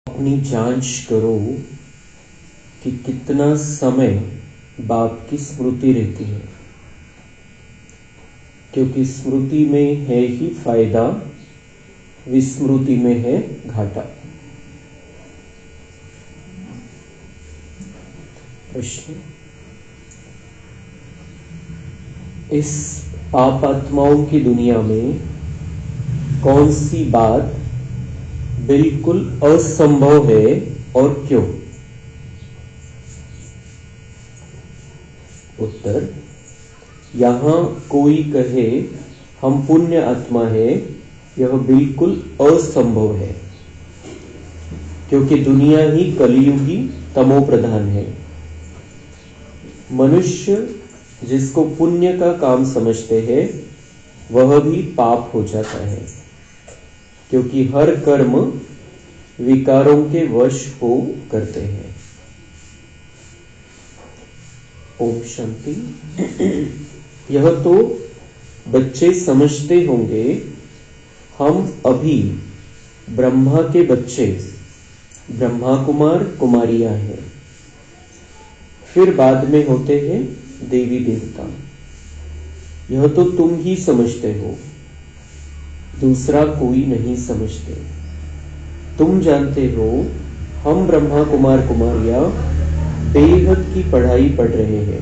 अपनी जांच करो कि कितना समय बाप की स्मृति रहती है, क्योंकि स्मृति में है ही फायदा, विस्मृति में है घाटा। प्रश्न, इस पाप आत्माओं की दुनिया में कौन सी बात बिल्कुल असंभव है और क्यों? उत्तर, यहां कोई कहे हम पुण्य आत्मा है, यह बिल्कुल असंभव है, क्योंकि दुनिया ही कलियुगी तमो प्रधान है। मनुष्य जिसको पुण्य का काम समझते हैं वह भी पाप हो जाता है, क्योंकि हर कर्म विकारों के वश हो करते हैं। ओम शांति। यह तो बच्चे समझते होंगे हम अभी ब्रह्मा के बच्चे, ब्रह्मा कुमार कुमारियां हैं, फिर बाद में होते हैं देवी देवता। यह तो तुम ही समझते हो, दूसरा कोई नहीं समझते। तुम जानते हो हम ब्रह्मा कुमार कुमारियां बेहद की पढ़ाई पढ़ रहे हैं,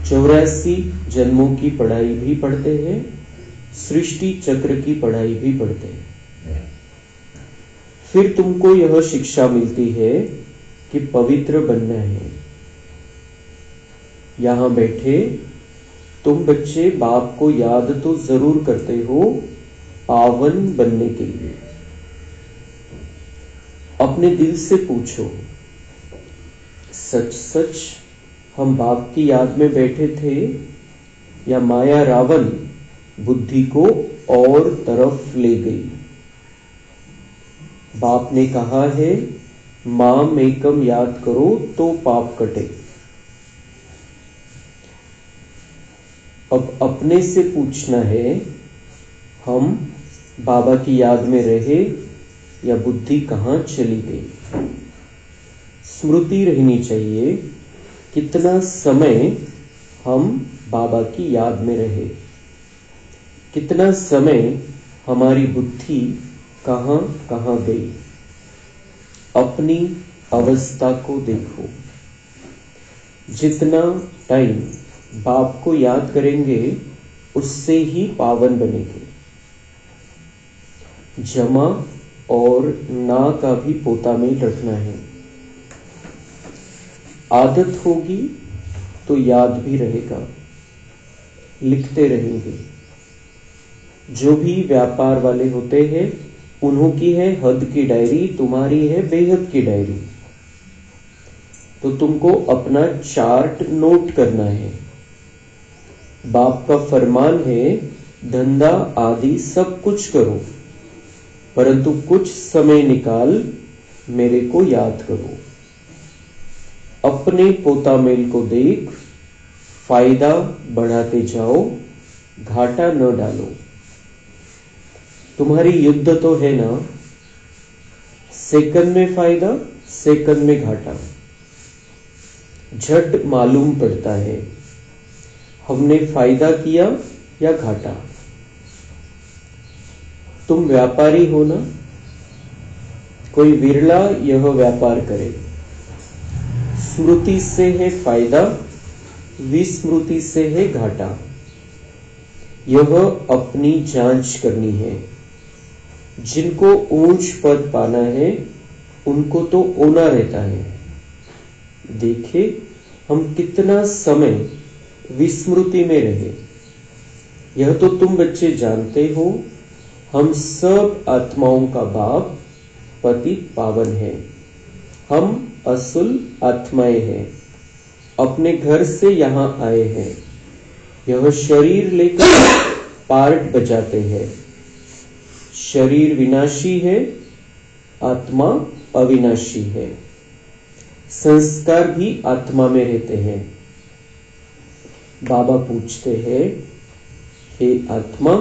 84 जन्मों की पढ़ाई भी पढ़ते हैं, सृष्टि चक्र की पढ़ाई भी पढ़ते हैं। फिर तुमको यह शिक्षा मिलती है कि पवित्र बनना है। यहां बैठे तुम बच्चे बाप को याद तो जरूर करते हो पावन बनने के लिए। अपने दिल से पूछो, सच सच हम बाप की याद में बैठे थे या माया रावण बुद्धि को और तरफ ले गई? बाप ने कहा है माम एकम याद करो तो पाप कटे। अब अपने से पूछना है, हम बाबा की याद में रहे या बुद्धि कहां चली गई? स्मृति रहनी चाहिए कितना समय हम बाबा की याद में रहे, कितना समय हमारी बुद्धि कहां कहां गई। अपनी अवस्था को देखो। जितना टाइम बाप को याद करेंगे उससे ही पावन बनेंगे। जमा और ना का भी पोता में रखना है। आदत होगी तो याद भी रहेगा, लिखते रहेंगे। जो भी व्यापार वाले होते हैं उन्हों की है हद की डायरी, तुम्हारी है बेहद की डायरी। तो तुमको अपना चार्ट नोट करना है। बाप का फरमान है धंधा आदि सब कुछ करो, परंतु कुछ समय निकाल मेरे को याद करो। अपने पोता मेल को देख, फायदा बढ़ाते जाओ, घाटा न डालो। तुम्हारी युद्ध तो है ना, सेकंड में फायदा, सेकंड में घाटा। झट मालूम पड़ता है हमने फायदा किया या घाटा। तुम व्यापारी हो ना, कोई विरला यह व्यापार करे। स्मृति से है फायदा, विस्मृति से है घाटा। यह अपनी जांच करनी है। जिनको ऊंच पद पाना है उनको तो ओना रहता है। देखे हम कितना समय विस्मृति में रहे। यह तो तुम बच्चे जानते हो हम सब आत्माओं का बाप पतित पावन है। हम असुल आत्माएं हैं, अपने घर से यहां आए हैं। यह शरीर लेकर पार्ट बजाते हैं। शरीर विनाशी है, आत्मा अविनाशी है। संस्कार भी आत्मा में रहते हैं। बाबा पूछते हैं, हे आत्मा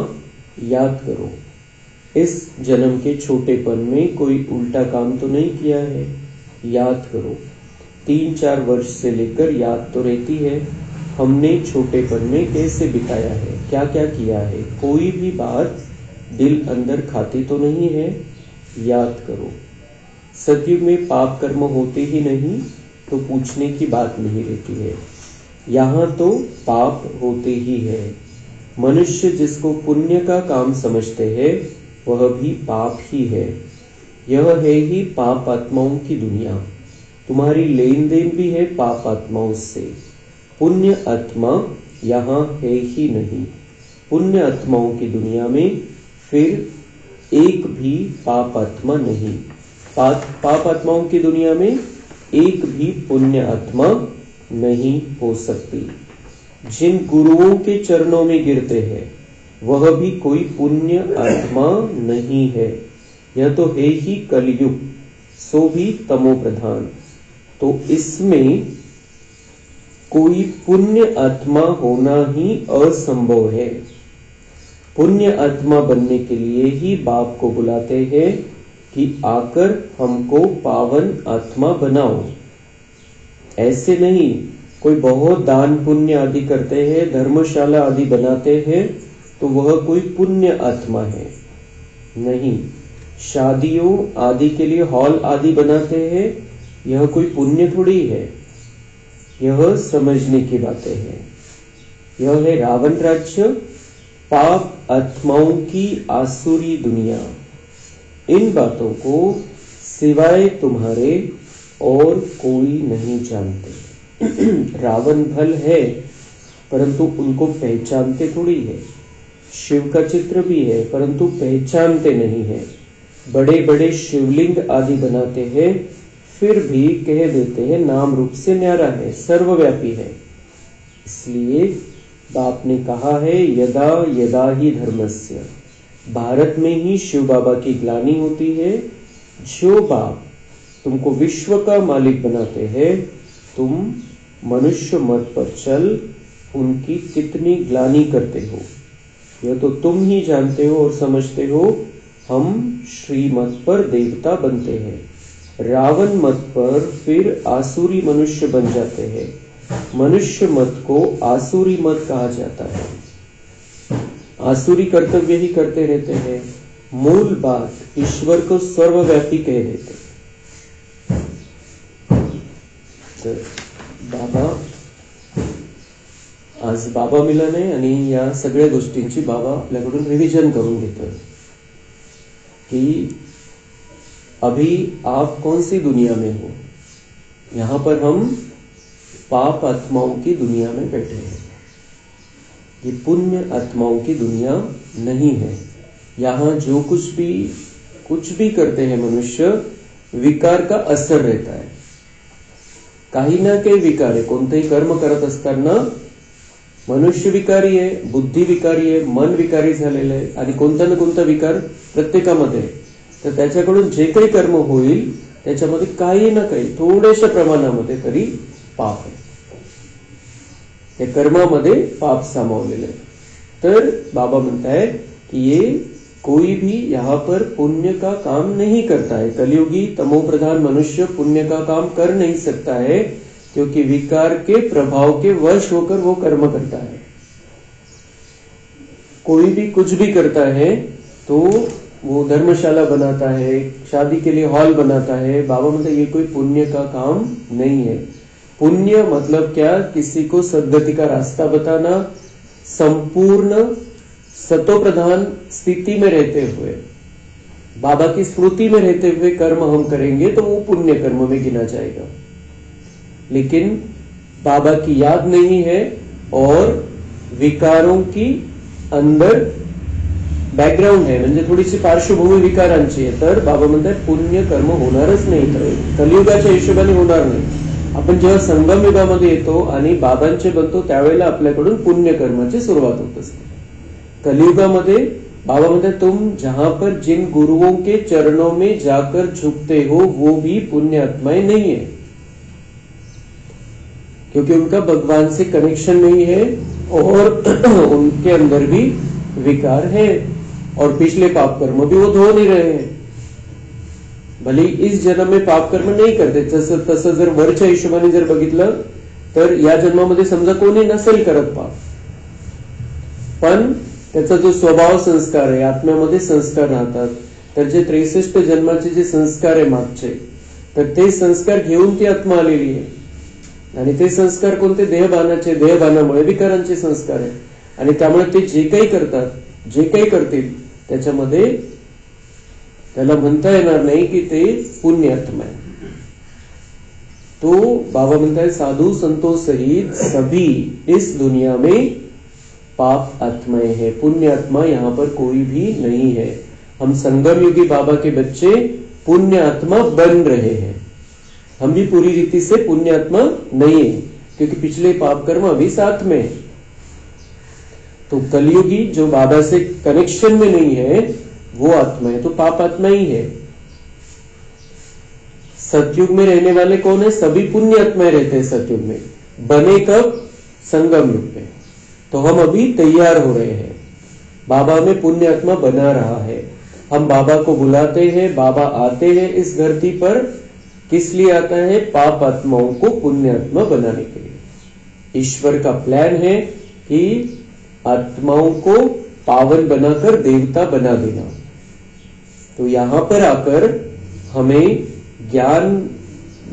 याद करो, इस जन्म के छोटेपन में कोई उल्टा काम तो नहीं किया है। याद करो, 3-4 वर्ष से लेकर याद तो रहती है हमने छोटेपन में कैसे बिताया है, क्या क्या किया है। कोई भी बात दिल अंदर खाती तो नहीं है। याद करो, सतयुग में पाप कर्म होते ही नहीं तो पूछने की बात नहीं रहती है। यहाँ तो पाप होते ही है। मनुष्य जिसको पुण्य का काम समझते हैं वह भी पाप ही है। यह है ही पाप आत्माओं की दुनिया। तुम्हारी लेन देन भी है पाप आत्माओं से। पुण्य आत्मा यहाँ है ही नहीं। पुण्य आत्माओं की दुनिया में फिर एक भी पाप आत्मा नहीं। पाप आत्माओं की दुनिया में एक भी पुण्य आत्मा नहीं हो सकती। जिन गुरुओं के चरणों में गिरते हैं वह भी कोई पुण्य आत्मा नहीं है। यह तो है ही कलयुग, सो भी तमो प्रधान। तो इसमें कोई पुण्य आत्मा होना ही असंभव है। पुण्य आत्मा बनने के लिए ही बाप को बुलाते हैं कि आकर हमको पावन आत्मा बनाओ। ऐसे नहीं कोई बहुत दान पुण्य आदि करते हैं, धर्मशाला आदि बनाते हैं तो वह कोई पुण्य आत्मा है नहीं। शादियों आदि के लिए हॉल आदि बनाते हैं, यह कोई पुण्य थोड़ी है। यह समझने की बातें हैं। यह है रावण राज्य, पाप आत्माओं की आसुरी दुनिया। इन बातों को सिवाय तुम्हारे और कोई नहीं जानते। रावण भल है परंतु उनको पहचानते थोड़ी है। शिव का चित्र भी है परंतु पहचानते नहीं है। बड़े बड़े शिवलिंग आदि बनाते हैं फिर भी कह देते हैं नाम रूप से न्यारा है, सर्वव्यापी है। इसलिए बाप ने कहा है यदा यदा ही धर्मस्य। भारत में ही शिव बाबा की ग्लानि होती है। जो बाप तुमको विश्व का मालिक बनाते हैं, तुम मनुष्य मत पर चल उनकी कितनी ग्लानि करते हो यह तो तुम ही जानते हो और समझते हो। हम श्रीमत पर देवता बनते हैं, रावण मत पर फिर आसुरी मनुष्य बन जाते हैं। मनुष्य मत को आसुरी मत कहा जाता है। आसुरी कर्तव्य ही करते रहते हैं। मूल बात ईश्वर को सर्वव्यापी कह देते। बाबा आज बाबा मिलन आहे आणि या सगळ्या गोष्टींची बाबा आपल्याकडून रिव्हिजन करून घेतोय कि अभी आप कौन सी दुनिया में हो। यहां पर हम पाप आत्माओं की दुनिया में बैठे हैं। ये पुण्य आत्माओं की दुनिया नहीं है। यहाँ जो कुछ भी करते हैं मनुष्य, विकार का असर रहता है। काही ना काही विकार आहे। कोणतेही कर्म करत असताना मनुष्य विकारी आहे, बुद्धी विकारी आहे, मन विकारी झालेलं आहे आणि कोणता ना कोणता विकार प्रत्येकामध्ये आहे। तर त्याच्याकडून जे काही कर्म होईल त्याच्यामध्ये काही ना काही थोड्याशा प्रमाणामध्ये तरी पाप आहे। त्या कर्मामध्ये पाप सामावलेलं आहे। तर बाबा म्हणताय कि ये कोई भी यहाँ पर पुण्य का काम नहीं करता है। कलयुगी तमोप्रधान मनुष्य पुण्य का काम कर नहीं सकता है क्योंकि विकार के प्रभाव के वश होकर वो कर्म करता है। कोई भी कुछ भी करता है तो वो धर्मशाला बनाता है, शादी के लिए हॉल बनाता है। बाबा मतलब ये कोई पुण्य का काम नहीं है। पुण्य मतलब क्या? किसी को सद्गति का रास्ता बताना, संपूर्ण सतो प्रधान स्थिति में रहते हुए, बाबा की स्मृति में रहते हुए कर्म हम करेंगे तो वो पुण्य कर्म में गिना जाएगा। लेकिन बाबा की याद नहीं है और विकारों की अंदर बॅकग्राऊंड आहे, म्हणजे थोडीशी पार्श्वभूमी विकारांची आहे, तर बाबा म्हणतात पुण्य कर्म होणारच नाही, तर कलियुगाच्या हिशोबाने होणार नाही। आपण जेव्हा संगम युगामध्ये येतो आणि बाबांचे बनतो त्यावेळेला आपल्याकडून पुण्य कर्माची सुरुवात होत असते। कलियुगामध्ये बाबा म्हणतात तुम जहां पर जिन गुरुओं के चरणों में जाकर झुकते हो वो भी पुण्य आत्माएं नहीं है, क्योंकि उनका भगवान से कनेक्शन नहीं है और उनके अंदर भी विकार है। और पिछले पाप कर्म भी वो धो नाही रहे हैं. भले इस जन्म में पाप कर्म नाही करते, तसं जर वरच्या हिशोबाने जर बघितलं तर या जन्मामध्ये समजा कोणी नसेल करत पाप, पण त्याचा जो स्वभाव संस्कार आहे, आत्म्यामध्ये संस्कार राहतात, तर जे 63 जन्माचे जे संस्कार आहे मागचे, तर ते संस्कार घेऊन ती आत्मा आलेली आहे. आणि ते संस्कार कोणते? देहभानाचे, देहभानामुळे विकारांचे संस्कार आहे. आणि त्यामुळे ते जे काही करतात, जे काही करतील, त्याच्यामध्ये त्याला म्हणता येणार नाही की ते पुण्यात्मा आहे. तो बाबा म्हणता है साधु संतों सहित सभी इस दुनिया में पाप आत्माएं हैं, पुण्य आत्मा यहाँ पर कोई भी नहीं है. हम संगम युगी बाबा के बच्चे पुण्य आत्मा बन रहे हैं. हम भी पूरी रीति से पुण्य आत्मा नहीं है, क्योंकि पिछले पाप कर्म अभी साथ में है. तो कलयुगी जो बाबा से कनेक्शन में नहीं है वो आत्मा है, तो पाप आत्मा ही है. सतयुग में रहने वाले कौन है? सभी पुण्य आत्माएं रहते हैं सतयुग में. बने कब? संगम युग में. तो हम अभी तैयार हो रहे हैं. बाबा में पुण्य आत्मा बना रहा है. हम बाबा को बुलाते हैं, बाबा आते हैं इस धरती पर. किस लिए आता है? पाप आत्माओं को पुण्य आत्मा बनाने के लिए. ईश्वर का प्लान है कि आत्माओं को पावन बनाकर देवता बना देना. तो यहां पर आकर हमें ज्ञान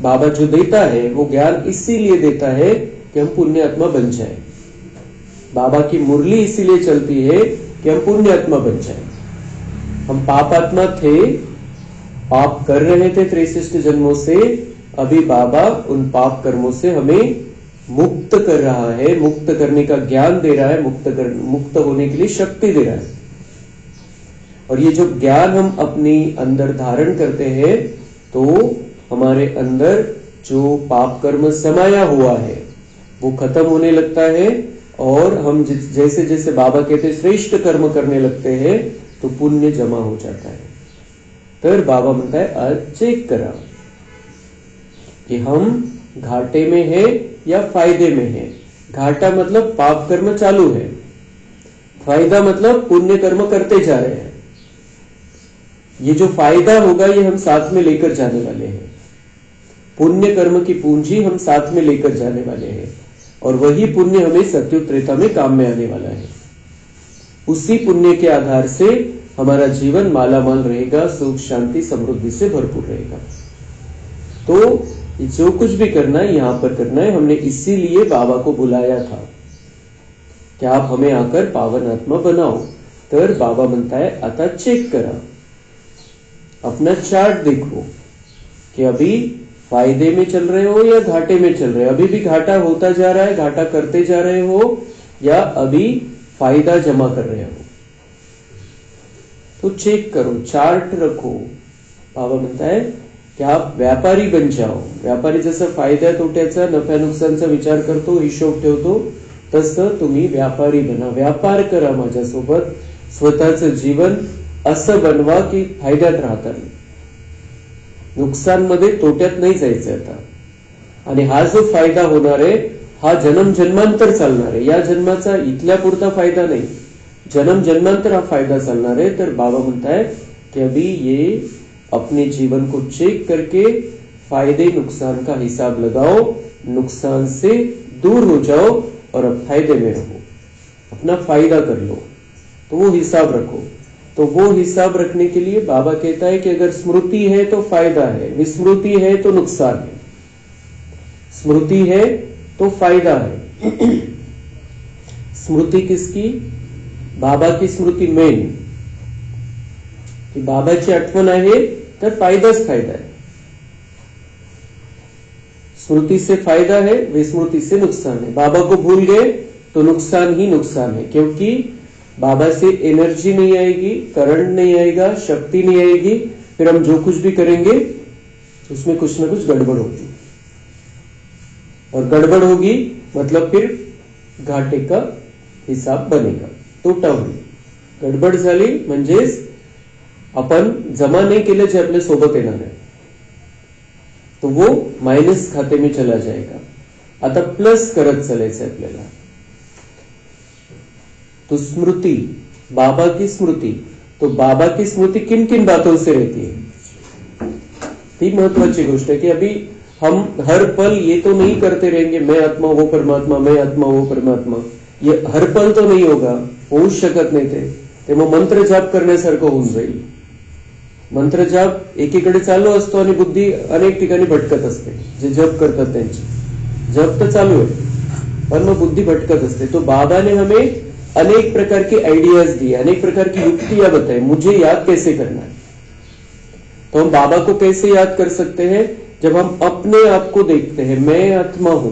बाबा जो देता है वो ज्ञान इसीलिए देता है कि हम पुण्य आत्मा बन जाए. बाबा की मुरली इसीलिए चलती है कि हम पुण्य आत्मा बन जाए. हम पाप आत्मा थे, पाप कर रहे थे 63 जन्मों से. अभी बाबा उन पाप कर्मों से हमें मुक्त कर रहा है, मुक्त करने का ज्ञान दे रहा है, मुक्त होने के लिए शक्ति दे रहा है. और ये जो ज्ञान हम अपनी अंदर धारण करते हैं, तो हमारे अंदर जो पाप कर्म समाया हुआ है वो खत्म होने लगता है. और हम जैसे जैसे बाबा कहते हैं श्रेष्ठ कर्म करने लगते हैं, तो पुण्य जमा हो जाता है. तर बाबा म्हणता है आज चेक करा कि हम घाटे में है या फायदे में है. घाटा मतलब पाप कर्म चालू है, फायदा मतलब पुण्य कर्म करते जा रहे हैं. ये जो फायदा होगा ये हम साथ में लेकर जाने वाले हैं. पुण्य कर्म की पूंजी हम साथ में लेकर जाने वाले हैं, और वही पुण्य हमें सत्युग त्रेता में काम में आने वाला है. उसी पुण्य के आधार से हमारा जीवन मालामाल रहेगा, सुख शांति समृद्धि से भरपूर रहेगा. तो जो कुछ भी करना है यहां पर करना है. हमने इसीलिए बाबा को बुलाया था कि आप हमें आकर पावन आत्मा बनाओ. तर बाबा म्हणता है आता चेक करा, अपना चार्ट देखो कि अभी फायदे में चल रहे हो या घाटे में चल रहे हो. अभी भी घाटा होता जा रहा है, घाटा करते जा रहे हो, या अभी फायदा जमा कर रहे हो. तो चेक करो, चार्ट रखो. बाबा म्हणता है की आप व्यापारी बन जाओ. व्यापारी जसं फायद्या तोट्याचा नफ्या नुकसानचा विचार करतो, हिशोब ठेवतो, तसं तुम्ही व्यापारी बना. व्यापार करा माझ्यासोबत. स्वतःचं जीवन असं बनवा की फायद्यात राहता नाही, नुकसानमध्ये तोट्यात नाही जायचं आता. आणि हा जो फायदा होणार आहे हा जन्म जन्मांतर चालणार आहे. या जन्माचा इथल्या पुरता फायदा नाही, जन्म जन्मांतर हा फायदा चालणार है. तर बाबा म्हणता है कि अभी ये अपने जीवन को चेक करके फायदे नुकसान का हिसाब लगाओ, नुकसान से दूर हो जाओ और अब फायदे में रहो, अपना फायदा कर लो. तो वो हिसाब रखो. तो वो हिसाब रखने के लिए बाबा कहता है कि अगर स्मृति है तो फायदा है, विस्मृति है तो नुकसान है. स्मृति है तो फायदा है. स्मृति किसकी? बाबा की स्मृती मेन. की बाबाची आठवण आहे तर फायदाच फायदा है. स्मृति से फायदा है, विस्मृति से नुकसान है. बाबा को भूल गए तो नुकसान ही नुकसान है, क्योंकि बाबा से एनर्जी नहीं आएगी, करंट नहीं आएगा, शक्ति नहीं आएगी. फिर हम जो कुछ भी करेंगे उसमें कुछ ना कुछ गड़बड़ होगी, और गड़बड़ होगी मतलब फिर घाटे का हिसाब बनेगा, तोटा होईल. गडबड झाली म्हणजेच आपण जमा नहीं केलं जे आपल्या सोबत येणार आहे, तो वो माइनस खाते में चला जाएगा. आता प्लस करत चालायचं आपल्याला. तो स्मृति, बाबा की स्मृति, तो बाबा की स्मृती किन किन बातों से रहती है? ती महत्वाची गोष्ट है की अभी हम हर पल ये तो नहीं करते रहेंगे मैं आत्मा वो परमात्मा, मैं आत्मा वो परमात्मा. ये हर पल तो नाही होगा, होऊच शकत नाही ते मग मंत्र जाप करण्यासारखं होऊन जाईल. मंत्र जाप एकीकडे चालू असतो आणि बुद्धी अनेक ठिकाणी भटकत असते. जे जप करतात त्यांची जप तर चालू आहे पण मग बुद्धि भटकत असते. तो बाबा ने हमें अनेक प्रकार की आइडियाज दिए, अनेक प्रकार की युक्तियां बताई, मुझे याद कैसे करना है. तो हम बाबा को कैसे याद कर सकते हैं? जब हम अपने आप को देखते हैं, मैं आत्मा हूं,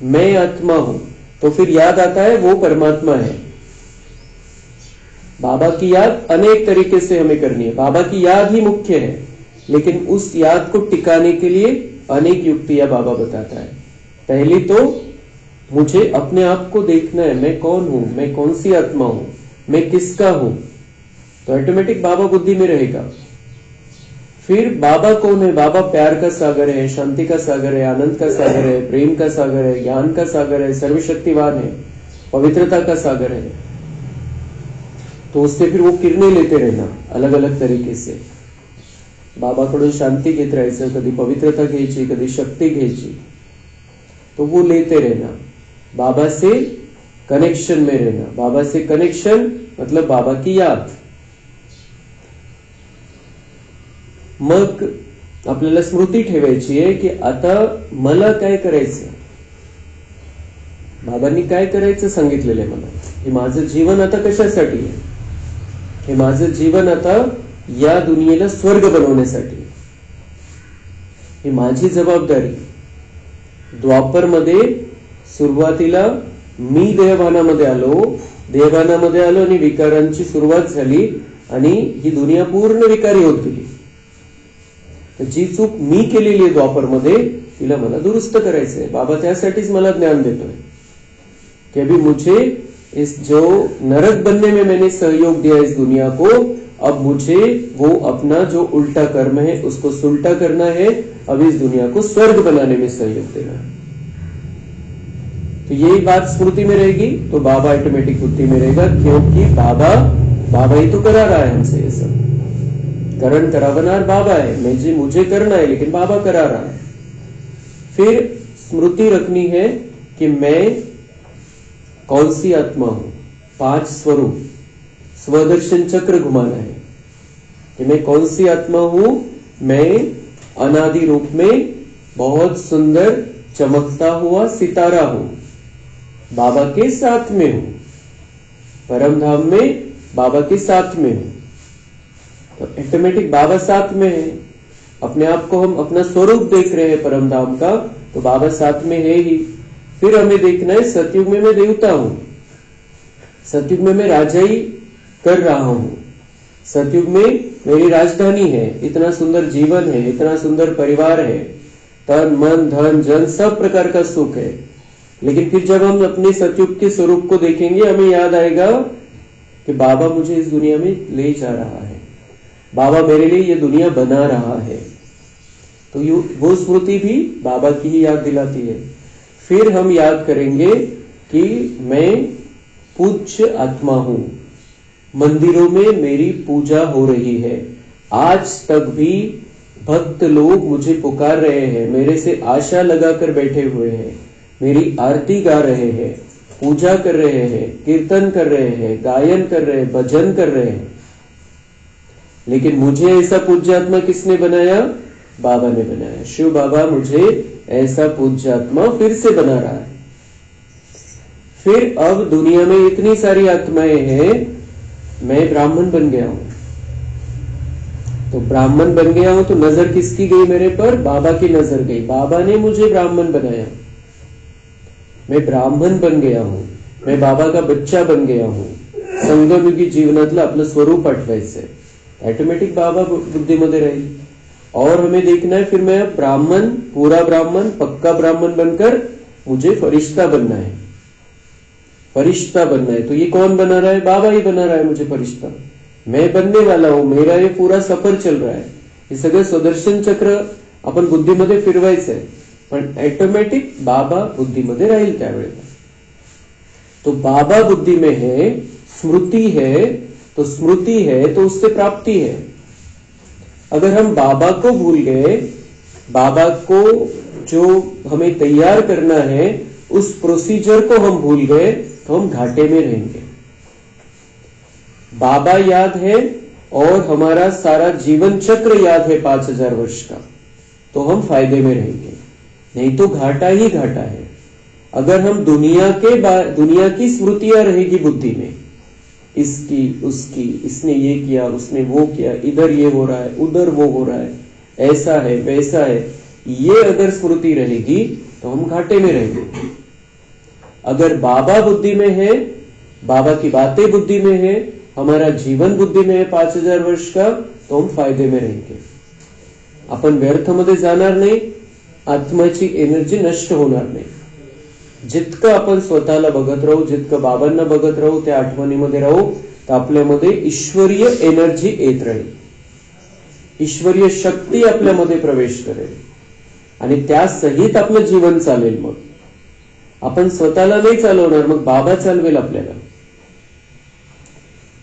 मैं आत्मा हूं, तो फिर याद आता है वो परमात्मा है. बाबा की याद अनेक तरीके से हमें करनी है. बाबा की याद ही मुख्य है, लेकिन उस याद को टिकाने के लिए अनेक युक्तियां बाबा बताता है. पहली तो मुझे अपने आप को देखना है, मैं कौन हूं, मैं कौन सी आत्मा हूं, मैं किसका हूं. तो ऑटोमेटिक बाबा बुद्धि में रहेगा. फिर बाबा कौन है? बाबा प्यार का सागर है, शांति का सागर है, आनंद का सागर है, प्रेम का सागर है, ज्ञान का सागर है, सर्वशक्तिवान है, पवित्रता का सागर है. तो उससे फिर वो किरणें लेते रहना अलग अलग तरीके से. बाबाकडून शांती घेत राहायचं, कधी पवित्रता घ्यायची, कधी शक्ती घ्यायची. तो वो लेते रहना, बाबा से कनेक्शन में रहना. बाबा से कनेक्शन मतलब बाबा की याद. मग आपल्याला स्मृती ठेवायची आहे की आता मला काय करायचं, बाबांनी काय करायचं सांगितलेलं आहे मला. हे माझं जीवन आता कशासाठी आहे? हे माझं जीवन आता या दुनियेला स्वर्ग बनवण्यासाठी. ही माझी जबाबदारी. द्वापर मध्ये सुरुवातीला मी देहभानामध्ये आलो आणि विकारांची सुरुवात झाली आणि ही दुनिया पूर्ण विकारी होत गेली. तर जी चूक मी केलेली आहे द्वापर मध्ये तिला मला दुरुस्त करायचंय. बाबा त्यासाठीच मला ज्ञान देतोय कि अभी मुझे इस जो नरक बनने में मैंने सहयोग दिया इस दुनिया को, अब मुझे वो अपना जो उल्टा कर्म है उसको सुलटा करना है. अब इस दुनिया को स्वर्ग बनाने में सहयोग देना है. तो यही बात स्मृति में रहेगी तो बाबा ऑटोमेटिक बुद्धि में रहेगा, क्योंकि बाबा ही तो करा रहा है हमसे ये सब. करण करावनार बाबा है, मुझे करना है लेकिन बाबा करा रहा है. फिर स्मृति रखनी है कि मैं कौन सी आत्मा हूं. 5 स्वरूप स्वदर्शन चक्र घुमाना है कि मैं कौन सी आत्मा हूं. मैं अनादि रूप में बहुत सुंदर चमकता हुआ सितारा हूं, बाबा के साथ में हूं, परम धाम में बाबा के साथ में हूं. तो ऑटोमेटिक बाबा साथ में है. अपने आप को हम अपना स्वरूप देख रहे हैं परम धाम का, तो बाबा साथ में है ही. फिर हमें देखना है सतयुग में मैं देवता हूं, सतयुग में मैं राजाई कर रहा हूं, सतयुग में मेरी राजधानी है, इतना सुंदर जीवन है, इतना सुंदर परिवार है, तन मन धन जन सब प्रकार का सुख है. लेकिन फिर जब हम अपने सतयुग के स्वरूप को देखेंगे हमें याद आएगा कि बाबा मुझे इस दुनिया में ले जा रहा है, बाबा मेरे लिए ये दुनिया बना रहा है. तो वो स्मृति भी बाबा की ही याद दिलाती है. फिर हम याद करेंगे कि मैं पूज्य आत्मा हूं, मंदिरों में मेरी पूजा हो रही है, आज तक भी भक्त लोग मुझे पुकार रहे हैं, मेरे से आशा लगाकर बैठे हुए हैं, मेरी आरती गा रहे हैं, पूजा कर रहे हैं, कीर्तन कर रहे हैं, गायन कर रहे हैं, भजन कर रहे हैं. लेकिन मुझे ऐसा पूज्य आत्मा किसने बनाया? बाबा ने बनाया. शिव बाबा मुझे ऐसा पूज्य आत्मा फिर से बना रहा है. फिर अब दुनिया में इतनी सारी आत्माएं हैं, मैं ब्राह्मण बन गया हूं. तो ब्राह्मण बन गया हूं तो नजर किसकी गई मेरे पर? बाबा की नजर गई. बाबा ने मुझे ब्राह्मण बनाया, मैं ब्राह्मण बन गया हूं, मैं बाबा का बच्चा बन गया हूं. संगमयुगी जीवनातलं आपलं स्वरूप आठवायचंय. ऑटोमेटिक बाबा बुद्धीमध्ये राहील. और हमें देखना है फिर मैं ब्राह्मण, पूरा ब्राह्मण, पक्का ब्राह्मण बनकर मुझे फरिश्ता बनना है, फरिश्ता बनना है. तो ये कौन बना रहा है? बाबा ही बना रहा है मुझे फरिश्ता. मैं बनने वाला हूं, मेरा ये पूरा सफर चल रहा है. हे सगळं सुदर्शन चक्र आपण बुद्धीमध्ये फिरवायचंय, पण ऑटोमॅटिक बाबा बुद्धीमध्ये राहील त्यावेळेला. तो बाबा बुद्धि में है, स्मृति है, तो स्मृति है तो उससे प्राप्ति है। अगर हम बाबा को भूल गए, बाबा को जो हमें तैयार करना है उस प्रोसीजर को हम भूल गए, तो हम घाटे में रहेंगे। बाबा याद है और हमारा सारा जीवन चक्र याद है 5000 वर्ष का, तो हम फायदे में रहेंगे, नहीं तो घाटा ही घाटा है। अगर हम दुनिया की स्मृतियां रहेगी बुद्धि में, इसकी उसकी, इसने ये किया उसने वो किया, इधर ये हो रहा है उधर वो हो रहा है, ऐसा है वैसा है, ये अगर स्मृति रहेगी तो हम घाटे में रहेंगे। अगर बाबा बुद्धि में है, बाबा की बातें बुद्धि में है, हमारा जीवन बुद्धी में है 5000 वर्ष का, तो हम फायदे में रहेंगे। आपण व्यर्थमध्ये जाणार नाही, आत्म्याची एनर्जी नष्ट होणार नाही। जितकं आपण स्वतःला बघत राहू, जितकं बाबांना बघत राहू, त्या आठवणीमध्ये राहू, तर आपल्यामध्ये ईश्वरीय एनर्जी येत राहील, ईश्वरीय शक्ती आपल्यामध्ये प्रवेश करेल आणि त्या सहित आपलं जीवन चालेल। मग आपण स्वतःला नाही चालवणार, मग बाबा चालवेल आपल्याला।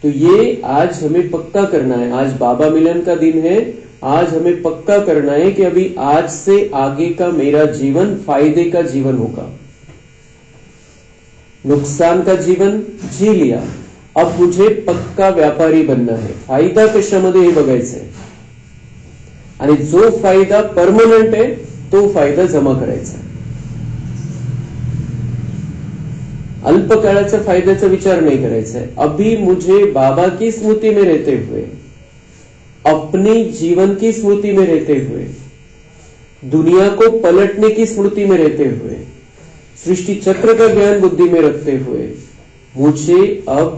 तो ये आज हमें पक्का करना है। आज बाबा मिलन का दिन है, आज हमें पक्का करना है कि अभी आज से आगे का मेरा जीवन फायदे का जीवन होगा। नुकसान का जीवन जी लिया, अब मुझे पक्का व्यापारी बनना है। फायदा कशामध्ये हे बघायचं आहे आणि जो फायदा परमनंट आहे तो फायदा जमा करायचा। अल्पकाळाचा फायद्याचा विचार नहीं करायचा है। अभी मुझे बाबा की स्मृति में रहते हुए, अपनी जीवन की स्मृति में रहते हुए, दुनिया को पलटने की स्मृति में रहते हुए, सृष्टि चक्र का ज्ञान बुद्धि में रखते हुए मुझे अब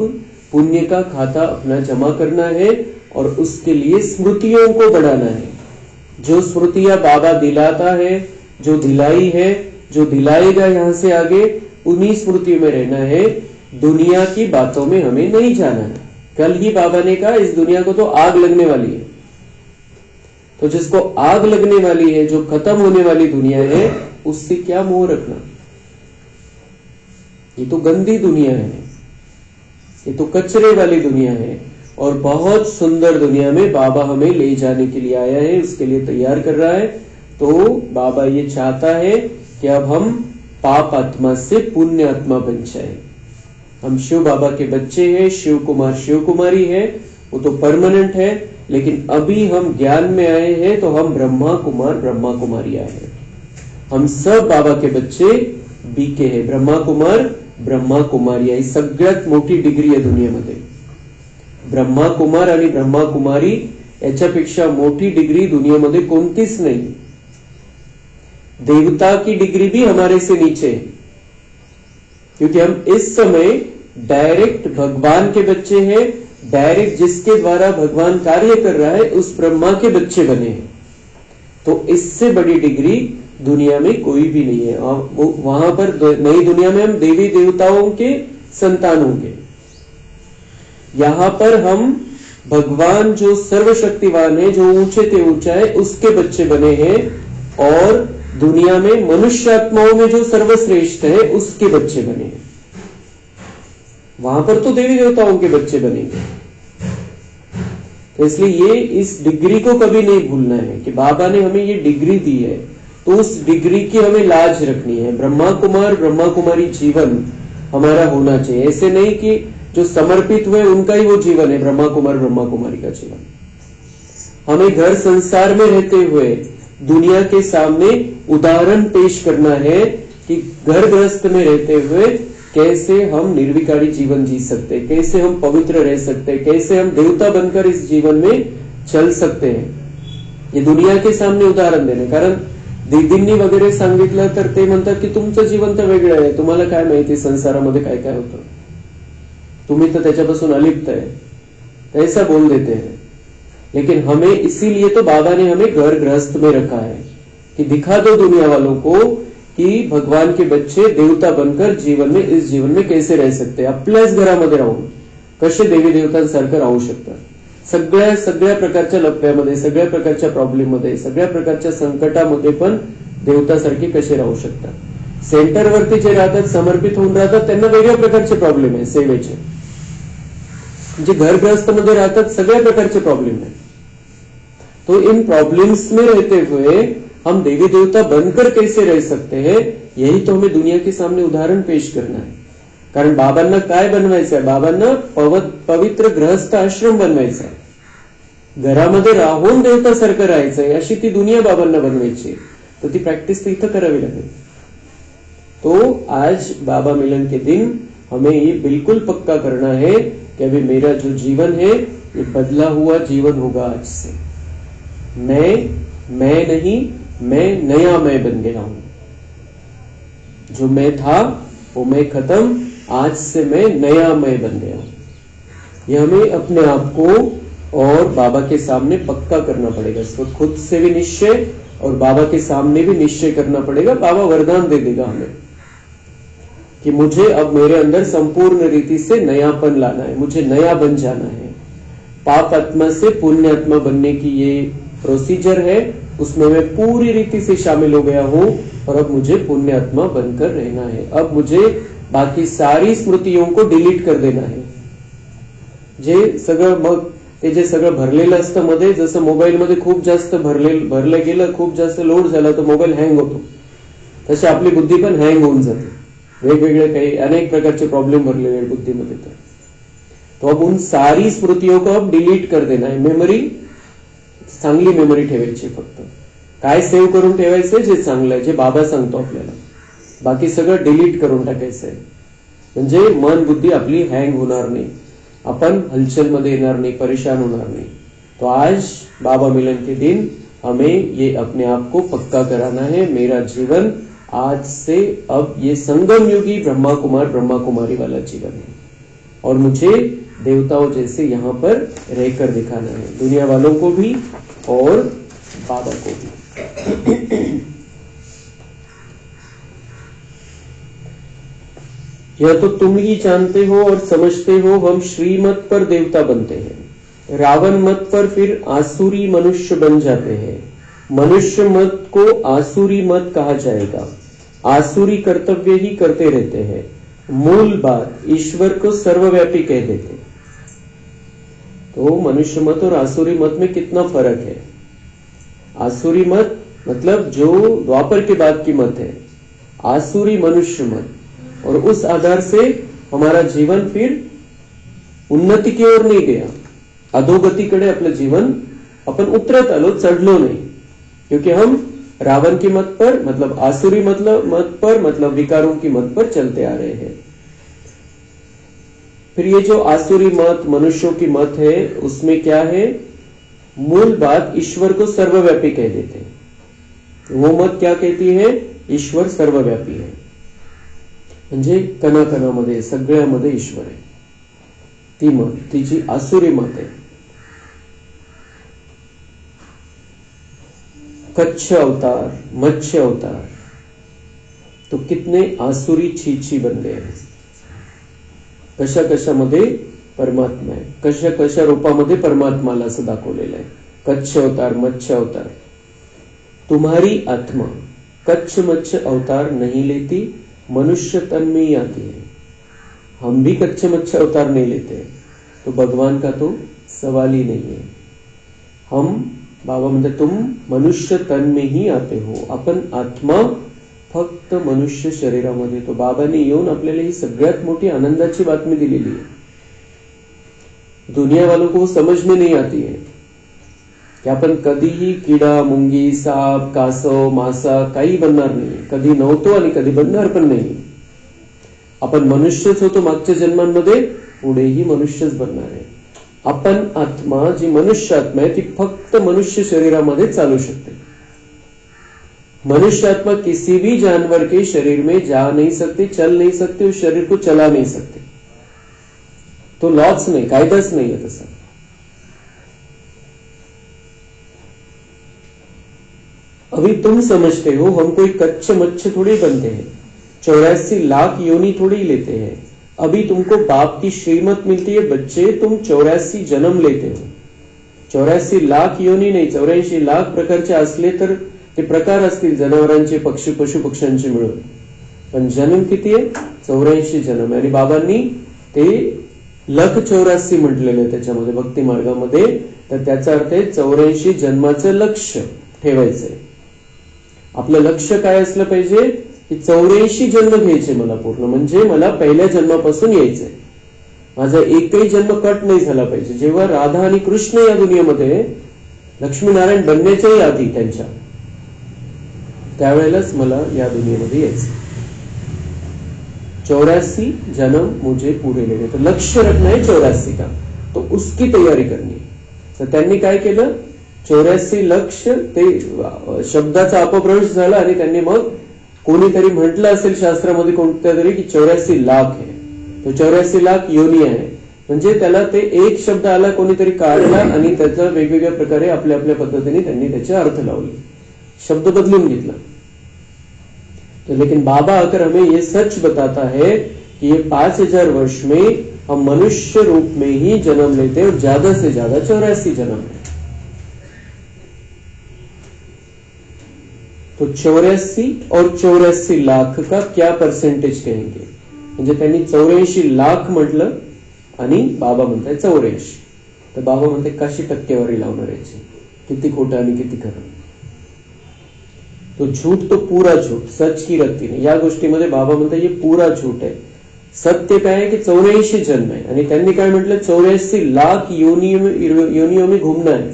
पुण्य का खाता अपना जमा करना है और उसके लिए स्मृतियों को बढ़ाना है। जो स्मृतियां बाबा दिलाता है, जो दिलाई है, जो दिलाएगा यहां से आगे, उन्हीं स्मृति में रहना है। दुनिया की बातों में हमें नहीं जाना है। कल ही बाबा ने कहा इस दुनिया को तो आग लगने वाली है, तो जिसको आग लगने वाली है, जो खत्म होने वाली दुनिया है, उससे क्या मोह रखना। ये तो गंदी दुनिया है, ये तो कचरे वाली दुनिया है और बहुत सुंदर दुनिया में बाबा हमें ले जाने के लिए आया है, उसके लिए तैयार कर रहा है। तो बाबा ये चाहता है कि अब हम पाप आत्मा से पुण्य आत्मा बन जाए। हम शिव बाबा के बच्चे हैं, शिव कुमार शिव कुमारी है, वो तो परमानेंट है, लेकिन अभी हम ज्ञान में आए हैं तो हम ब्रह्मा कुमार ब्रह्मा कुमारी आए हैं। हम सब बाबा के बच्चे बीके हैं, ब्रह्मा कुमार ब्रह्मा कुमारी आहे। सगळ्यात मोठी डिग्री आहे दुनियेमध्ये। ब्रह्मा कुमार आणि ब्रह्मा कुमारी याच्यापेक्षा मोठी डिग्री दुनियेमध्ये कोणतीच नाही। देवता की डिग्री भी हमारे से नीचे है, क्योंकि हम इस समय डायरेक्ट भगवान के बच्चे हैं, डायरेक्ट जिसके द्वारा भगवान कार्य कर रहा है उस ब्रह्मा के बच्चे बने हैं। तो इससे बड़ी डिग्री दुनिया में कोई भी नहीं है। वहां पर नई दुनिया में हम देवी देवताओं के संतान होंगे। यहां पर हम भगवान जो सर्वशक्तिवान है, जो ऊंचे ते ऊंचा है, उसके बच्चे बने हैं और दुनिया में मनुष्य आत्माओं में जो सर्वश्रेष्ठ है उसके बच्चे बने हैं। वहां पर तो देवी देवताओं के बच्चे बनेंगे। तो इसलिए ये इस डिग्री को कभी नहीं भूलना है कि बाबा ने हमें ये डिग्री दी है, तो उस डिग्री की हमें लाज रखनी है। ब्रह्मा कुमार ब्रह्मा कुमारी जीवन हमारा होना चाहिए। ऐसे नहीं कि जो समर्पित हुए उनका ही वो जीवन है ब्रह्मा कुमार ब्रह्मा कुमारी का जीवन। हमें घर संसार में रहते हुए दुनिया के सामने उदाहरण पेश करना है कि घर गृहस्थ में रहते हुए कैसे हम निर्विकारी जीवन जी सकते हैं, कैसे हम पवित्र रह सकते हैं, कैसे हम देवता बनकर इस जीवन में चल सकते हैं। ये दुनिया के सामने उदाहरण देणे। कारण दीदींनी वगैरे सांगितलं तर ते म्हणतात की तुमचं जीवन तर वेगळं आहे, तुम्हाला काय माहिती संसारामध्ये काय काय होतं, तुम्ही तर त्याच्यापासून अलिप्त है, ऐसा बोल देते हैं। लेकिन हमें इसीलिए तो बाबा ने हमें घर गृहस्थ में रखा है कि दिखा दो दुनिया वालों को कि भगवान के बच्चे देवता बनकर जीवन में इस जीवन में कैसे रह सकते, आपल्याच घरामध्ये राहून कसे देवी देवतांसारखं राहू शकतात। सगळ्या प्रकारच्या लप्प्यामध्ये, सगळ्या प्रकारच्या प्रॉब्लेममध्ये, सगळ्या प्रकारच्या संकटामध्ये पण देवतासारखे कसे राहू शकतात। सेंटरवरती जे राहतात, समर्पित होऊन राहतात, त्यांना वेगळ्या प्रकारचे प्रॉब्लेम आहे सेवेचे। जे घर गृहस्थ मध्ये राहतात सगळ्या प्रकारचे प्रॉब्लेम है। तो इन प्रॉब्लम्स में रहते हुए हम देवी देवता बनकर कैसे रह सकते हैं, यही तो हमें दुनिया के सामने उदाहरण पेश करना है। कारण बाबांना काय बनवायचं आहे, बाबांना पवित्र गृहस्थ आश्रम बनवायचा आहे, घरामध्ये राहून देवतासारखं राहायचंय, अशी ती दुनिया बाबांना बनवायची। तो ती प्रैक्टिस तो इथं करावी लागेल। तो आज बाबा मिलन के दिन हमें ये बिल्कुल पक्का करना है कि अभी मेरा जो जीवन है ये बदला हुआ जीवन होगा। आज से मैं नहीं, मैं नया मैं बन गया हूं। जो मैं था वो मैं खत्म, आज से मैं नया मैं बन गया हूं। ये हमें अपने आप को और बाबा के सामने पक्का करना पड़ेगा। इसको खुद से भी निश्चय और बाबा के सामने भी निश्चय करना पड़ेगा। बाबा वरदान दे देगा हमें कि मुझे अब मेरे अंदर संपूर्ण रीति से नयापन लाना है, मुझे नया बन जाना है। पाप आत्मा से पुण्य आत्मा बनने की ये प्रोसीजर है, उसमें मैं पूरी रीति से शामिल हो गया हूं और अब मुझे पुण्य आत्मा बनकर रहना है। अब मुझे बाकी सारी स्मृतियों को डिलीट कर देना है। जे सगळं मग ते जे सगळं भरलेलं असतं मध्ये, जसं मोबाईल मध्ये खूप जास्त भरलं गेलं, खूप जास्त लोड झाला तर मोबाईल हँग होतो, तशी आपली बुद्धी पण हँग होऊन जाते। वेगवेगळे काही अनेक प्रकारचे प्रॉब्लेम भरलेले हैं बुद्धीमध्ये। तो अब उन सारी स्मृतियों को अब डिलीट कर देना है। मेमरी चांगली मेमरी ठेवायची, फक्त काय सेव्ह करून ठेवायचंय जे चांगलं आहे, जे बाबा सांगतो आपल्याला, बाकी सगळं डिलीट करून टाकायचंय। म्हणजे मन बुद्धी आपली हँग होणार नाही, अपन हलचल मध्ये येणार नहीं, परेशान होणार नहीं। तो आज बाबा मिलन के दिन हमें ये अपने आप को पक्का कराना है। मेरा जीवन आज से अब ये संगम युगी ब्रह्मा कुमार ब्रह्मा कुमारी वाला जीवन है और मुझे देवताओं जैसे यहाँ पर रहकर दिखाना है, दुनिया वालों को भी और बाबा को भी। यह तो तुम ही जानते हो और समझते हो, हम श्रीमत पर देवता बनते हैं, रावण मत पर फिर आसुरी मनुष्य बन जाते हैं। मनुष्य मत को आसुरी मत कहा जाएगा, आसुरी कर्तव्य ही करते रहते हैं। मूल बात ईश्वर को सर्वव्यापी कह देते। तो मनुष्य मत और आसुरी मत में कितना फर्क है। आसुरी मत मतलब जो द्वापर के बाद की मत है, आसुरी मनुष्य मत, और उस आधार से हमारा जीवन फिर उन्नति की ओर नहीं गया, अधोगतीकडे आपलं जीवन अपन उतरत आलो, चढलो नहीं, क्योंकि हम रावण की मत पर मतलब आसुरी मत पर मतलब विकारों की मत पर चलते आ रहे हैं। फिर ये जो आसुरी मत मनुष्यों की मत है, उसमें क्या है, मूल बात ईश्वर को सर्वव्यापी कह देते हैं। वो मत क्या कहती है, ईश्वर सर्वव्यापी है, म्हणजे कणाकणामध्ये सगळ्यामध्ये ईश्वर आहे। ती मत तिची आसुरी मत आहे। कच्छ अवतार, मत्स्य अवतार, तो कितने आसुरी छीछी बन गए हैं। कशा कशामध्ये परमात्मा आहे, कशा कशा रूपामध्ये परमात्माला असं दाखवलेलं आहे। कच्छ अवतार, मत्स्य अवतार। तुम्हारी आत्मा कच्छ मत्स्य अवतार नहीं लेती, मनुष्य तन में ही आती है। हम भी कच्चे मच्छे अवतार नहीं लेते, तो भगवान का तो सवाल ही नहीं है। हम बाबा म्हणते तुम मनुष्य तन में ही आते हो, अपन आत्मा फक्त मनुष्य शरीरामध्ये। तो बाबांनी येऊन आपल्याला ही सगळ्यात मोठी आनंदाची बातमी दिलेली है। दुनिया वालों को समझ में नहीं आती है कि आपण कधीही किडा, मुंगी, साप, कासव, मासा काही बनणार नाही, कधी नव्हतो आणि कधी बनणार पण नाही। आपण मनुष्यच होतो मागच्या जन्मांमध्ये, पुढेही मनुष्यच बनणार आहे। आपण आत्मा जी मनुष्य आत्मा आहे ती फक्त मनुष्य शरीरामध्ये चालू शकते। मनुष्य आत्मा किसी भी जानवर के शरीर में जा नहीं सकती, चल नहीं सकती, उस शरीर को चला नहीं सकते। तो लॉच नहीं, कायदाच नहीं है तसा। अभी तुम समझते हो हम कोई कच्चे मच्छे थोड़ी बनते हैं, 84 लाख योनि थोड़ी लेते हैं। अभी तुमको बाप की श्रीमत मिलती है बच्चे, तुम 84 जन्म लेते हो। 84 लाख योनी नहीं, 84 लाख प्रकारचे असले तर ते प्रकार असतील जनावरांचे, पक्षी, पशु पक्ष्यांचे मिळून, पण जन्म किती आहे, 84 जन्म। आणि बाबांनी ते लख 84 म्हटलेलं आहे त्याच्यामध्ये भक्ती मार्गामध्ये. तर त्याचा अर्थ आहे 84 जन्माचं लक्ष ठेवायचंय. आपलं लक्ष काय असलं पाहिजे की 84 जन्म घ्यायचे मला पूर्ण, म्हणजे मला पहिल्या जन्मापासून यायचंय. माझा एकही जन्म कट नाही झाला पाहिजे. जेव्हा राधा आणि कृष्ण या दुनियेमध्ये लक्ष्मीनारायण बनण्याच्याही आधी त्यांच्या त्यावेळेलाच मला या दुनियेमध्ये यायचं. 84 जन्म मुझे पूरे लेने. तो लक्ष्य रखना है 84 का, तो उसकी तयारी करनी. तर त्यांनी काय केलं, 84 लक्ष ते शब्दाचा अपभ्रंश झाला आणि त्यांनी मग कोणीतरी म्हटलं असेल शास्त्रामध्ये कोणत्या तरी की 84 लाख आहे. तो 84 लाख योनी आहे. म्हणजे त्याला ते एक शब्द आला कोणीतरी काढला आणि त्याचा वेगवेगळ्या प्रकारे आपल्या आपल्या पद्धतीने त्यांनी त्याचे अर्थ लावले, शब्द बदलून घेतला. तो लेकिन बाबा आकर हमें ये सच बताता है कि ये 5000 वर्ष में हम मनुष्य रूप में ही जन्म लेते हैं और ज्यादा से ज्यादा 84 जन्म है. तो 84 और 84 लाख का क्या परसेंटेज कहेंगे. म्हणजे त्यांनी 84 लाख म्हटलं आणि बाबा म्हणताय 84. तर बाबा म्हणते कशी टक्केवारी लावणार याची, किती खोटं आणि किती खरं. तो झूठ तो पूरा झूठ, सच की रत्ती नाही. या गोष्टीमध्ये बाबा म्हणतात हे पुरा झूठ आहे. सत्य काय आहे की 84 जन्म आहे आणि त्यांनी काय म्हटलं 84 लाख योनियों में घूमना है.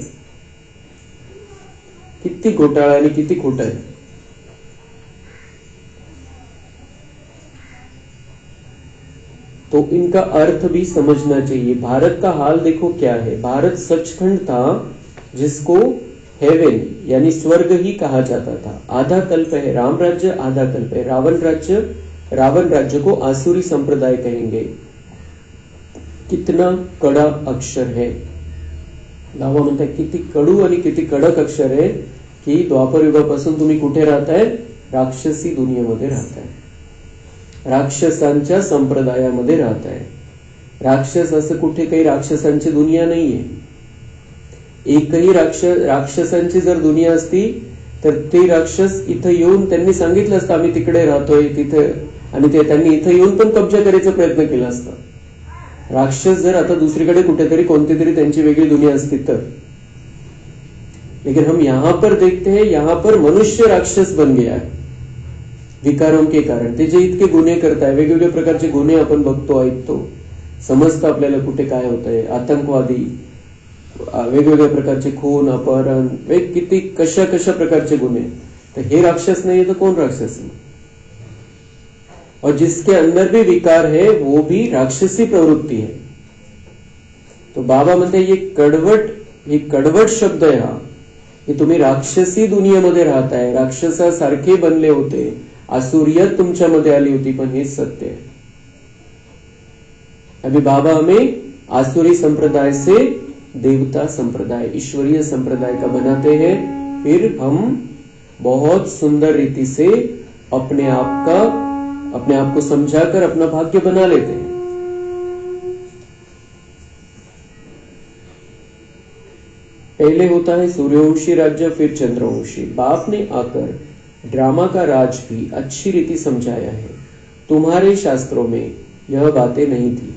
किती घोटाळा आणि किती खोटं आहे. तो इनका अर्थ भी समझना चाहिए. भारत का हाल देखो क्या है. भारत सचखंड था जिसको हेवन यानी स्वर्ग ही कहा जाता था. आधा कल्प है राम राज्य, आधा कल्प है रावण राज्य को आसुरी संप्रदाय कहेंगे. कितना कड़ा अक्षर है. बाबा म्हणतात किती कडू आणि किती कडक अक्षर आहे की द्वापर युगापासून तुम्ही कुठे राहताय, राक्षसी दुनियेमध्ये राहताय, राक्षसांच्या संप्रदायामध्ये राहताय. राक्षस असं कुठे काही राक्षसांची दुनिया नाहीये. एकही राक्षसांची जर दुनिया असती तर ते राक्षस इथं येऊन त्यांनी सांगितलं असतं आम्ही तिकडे राहतोय तिथे, आणि ते त्यांनी इथं येऊन पण कब्जा करायचा प्रयत्न केला असता. राक्षस जर आता दुसरीकडे कुठेतरी कोणती तरी त्यांची वेगळी दुनिया असती तर. लेकिन हम यहां पर देखते हैं यहां पर मनुष्य राक्षस बन गया है विकारों के कारण. ते जे इतके गुन्हे करताय, वेगवेगळ्या प्रकारचे गुन्हे आपण बघतो ऐकतो, समजतं आपल्याला कुठे काय होतंय. आतंकवादी, वेगवेगळ्या प्रकारचे खून अपहरण, किती कशा कशा प्रकारचे गुन्हे. तर हे राक्षस नाही तर कोण राक्षस है. और जिसके अंदर भी विकार है वो भी राक्षसी प्रवृत्ति है. तो बाबा म्हणते ये कडवट शब्द आहे हा की तुम्ही राक्षसी दुनियेमध्ये राहताय, राक्षसासारखे बनले होते, आसुरियत तुमच्यामध्ये आली होती. पण हे सत्य है. अभी बाबा हमें आसुरी संप्रदाय से देवता संप्रदाय, ईश्वरीय संप्रदाय का बनाते हैं. फिर हम बहुत सुंदर रीति से अपने आप को समझाकर अपना भाग्य बना लेते हैं. पहले होता है सूर्यवंशी राज्य, फिर चंद्रवंशी. बाप ने आकर ड्रामा का राज भी अच्छी रीति समझाया है. तुम्हारे शास्त्रों में यह बातें नहीं थी.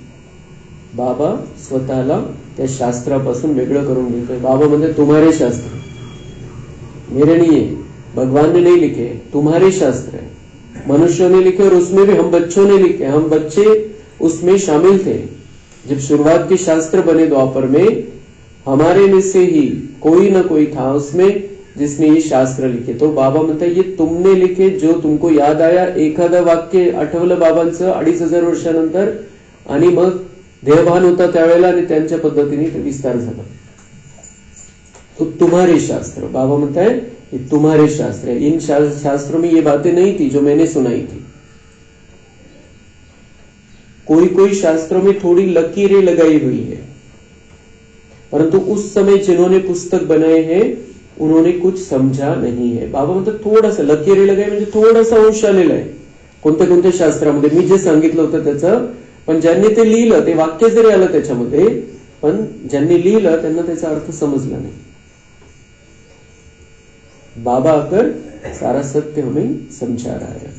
बाबा स्वतःला त्या शास्त्रापासून वेगळं करून घेतोय. बाबा म्हणते तुम्हारे शास्त्र, मेरे नहीं है, भगवान ने नहीं लिखे, तुम्हारे शास्त्र है. मनुष्यों ने लिखे और उसमें भी हम बच्चों ने लिखे. हम बच्चे उसमें शामिल थे. जब शुरुआत के शास्त्र बने द्वापर में, हमारे में से ही कोई ना कोई था उसमें जिसने ये शास्त्र लिखे. तो बाबा म्हणतात ये तुमने लिखे, जो तुमको याद आया. एखादं वाक्य आठवलं बाबांचं 2500 वर्षानंतर आणि मग देहभान होता त्यावेळेला आणि त्यांच्या पद्धतीने ते विस्तार झाला. तो तुम्हारे शास्त्र, बाबा म्हणताय ये तुम्हारे शास्त्र है. इन शास्त्रों में ये बातें नहीं थी जो मैंने सुनाई थी. कोई शास्त्रों में थोड़ी लकीरें लगाई हुई है, परंतु उस समय जिन्होंने पुस्तक बनाए हैं उन्होंने कुछ समझा नहीं है. बाबा म्हणतात थोडासा लकीरें लगाई म्हणजे थोडासा अंश आलेला आहे कोणत्या कोणत्या शास्त्रामध्ये. मी जे सांगितलं होतं त्याचं, पण ज्यांनी ते लिहिलं ते वाक्य जरी आलं त्याच्यामध्ये, पण ज्यांनी लिहिलं त्यांना त्याचा अर्थ समजला नाही. बाबा आकर सारा सत्य हमें समझा रहा है.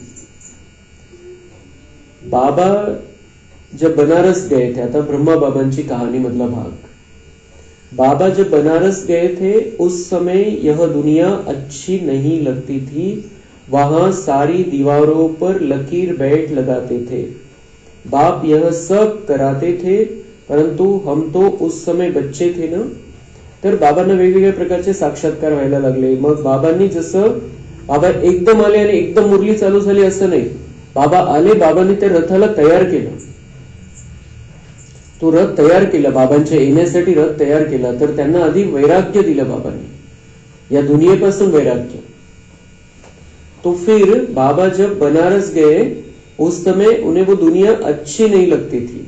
बाबा जब बनारस गए थे, आता ब्रह्मा बाबांची कहानी मधला भाग। बाबा जब बनारस गए थे उस समय यह दुनिया अच्छी नहीं लगती थी। वहां सारी दीवारों पर लकीर बैठ लगाते थे। बाप यह सब कराते थे, परंतु हम तो उस समय बच्चे थे ना, तर बाबांना वेगवेगळ्या प्रकारचे साक्षात्कार व्हायला लागले। मग बाबांनी जसं बाबा एकदम आले आणि एकदम मुरली चालू झाली असं नाही, बाबा आले, बाबांनी त्या रथाला तयार केलं, तो रथ तयार केला, बाबांच्या येण्यासाठी रथ तयार केला। तर त्यांना आधी वैराग्य दिलं बाबांनी, या दुनियेपासून वैराग्य। तो फिर बाबा जब बनारस गए उस समय उन्हें वो दुनिया अच्छी नहीं लगती थी,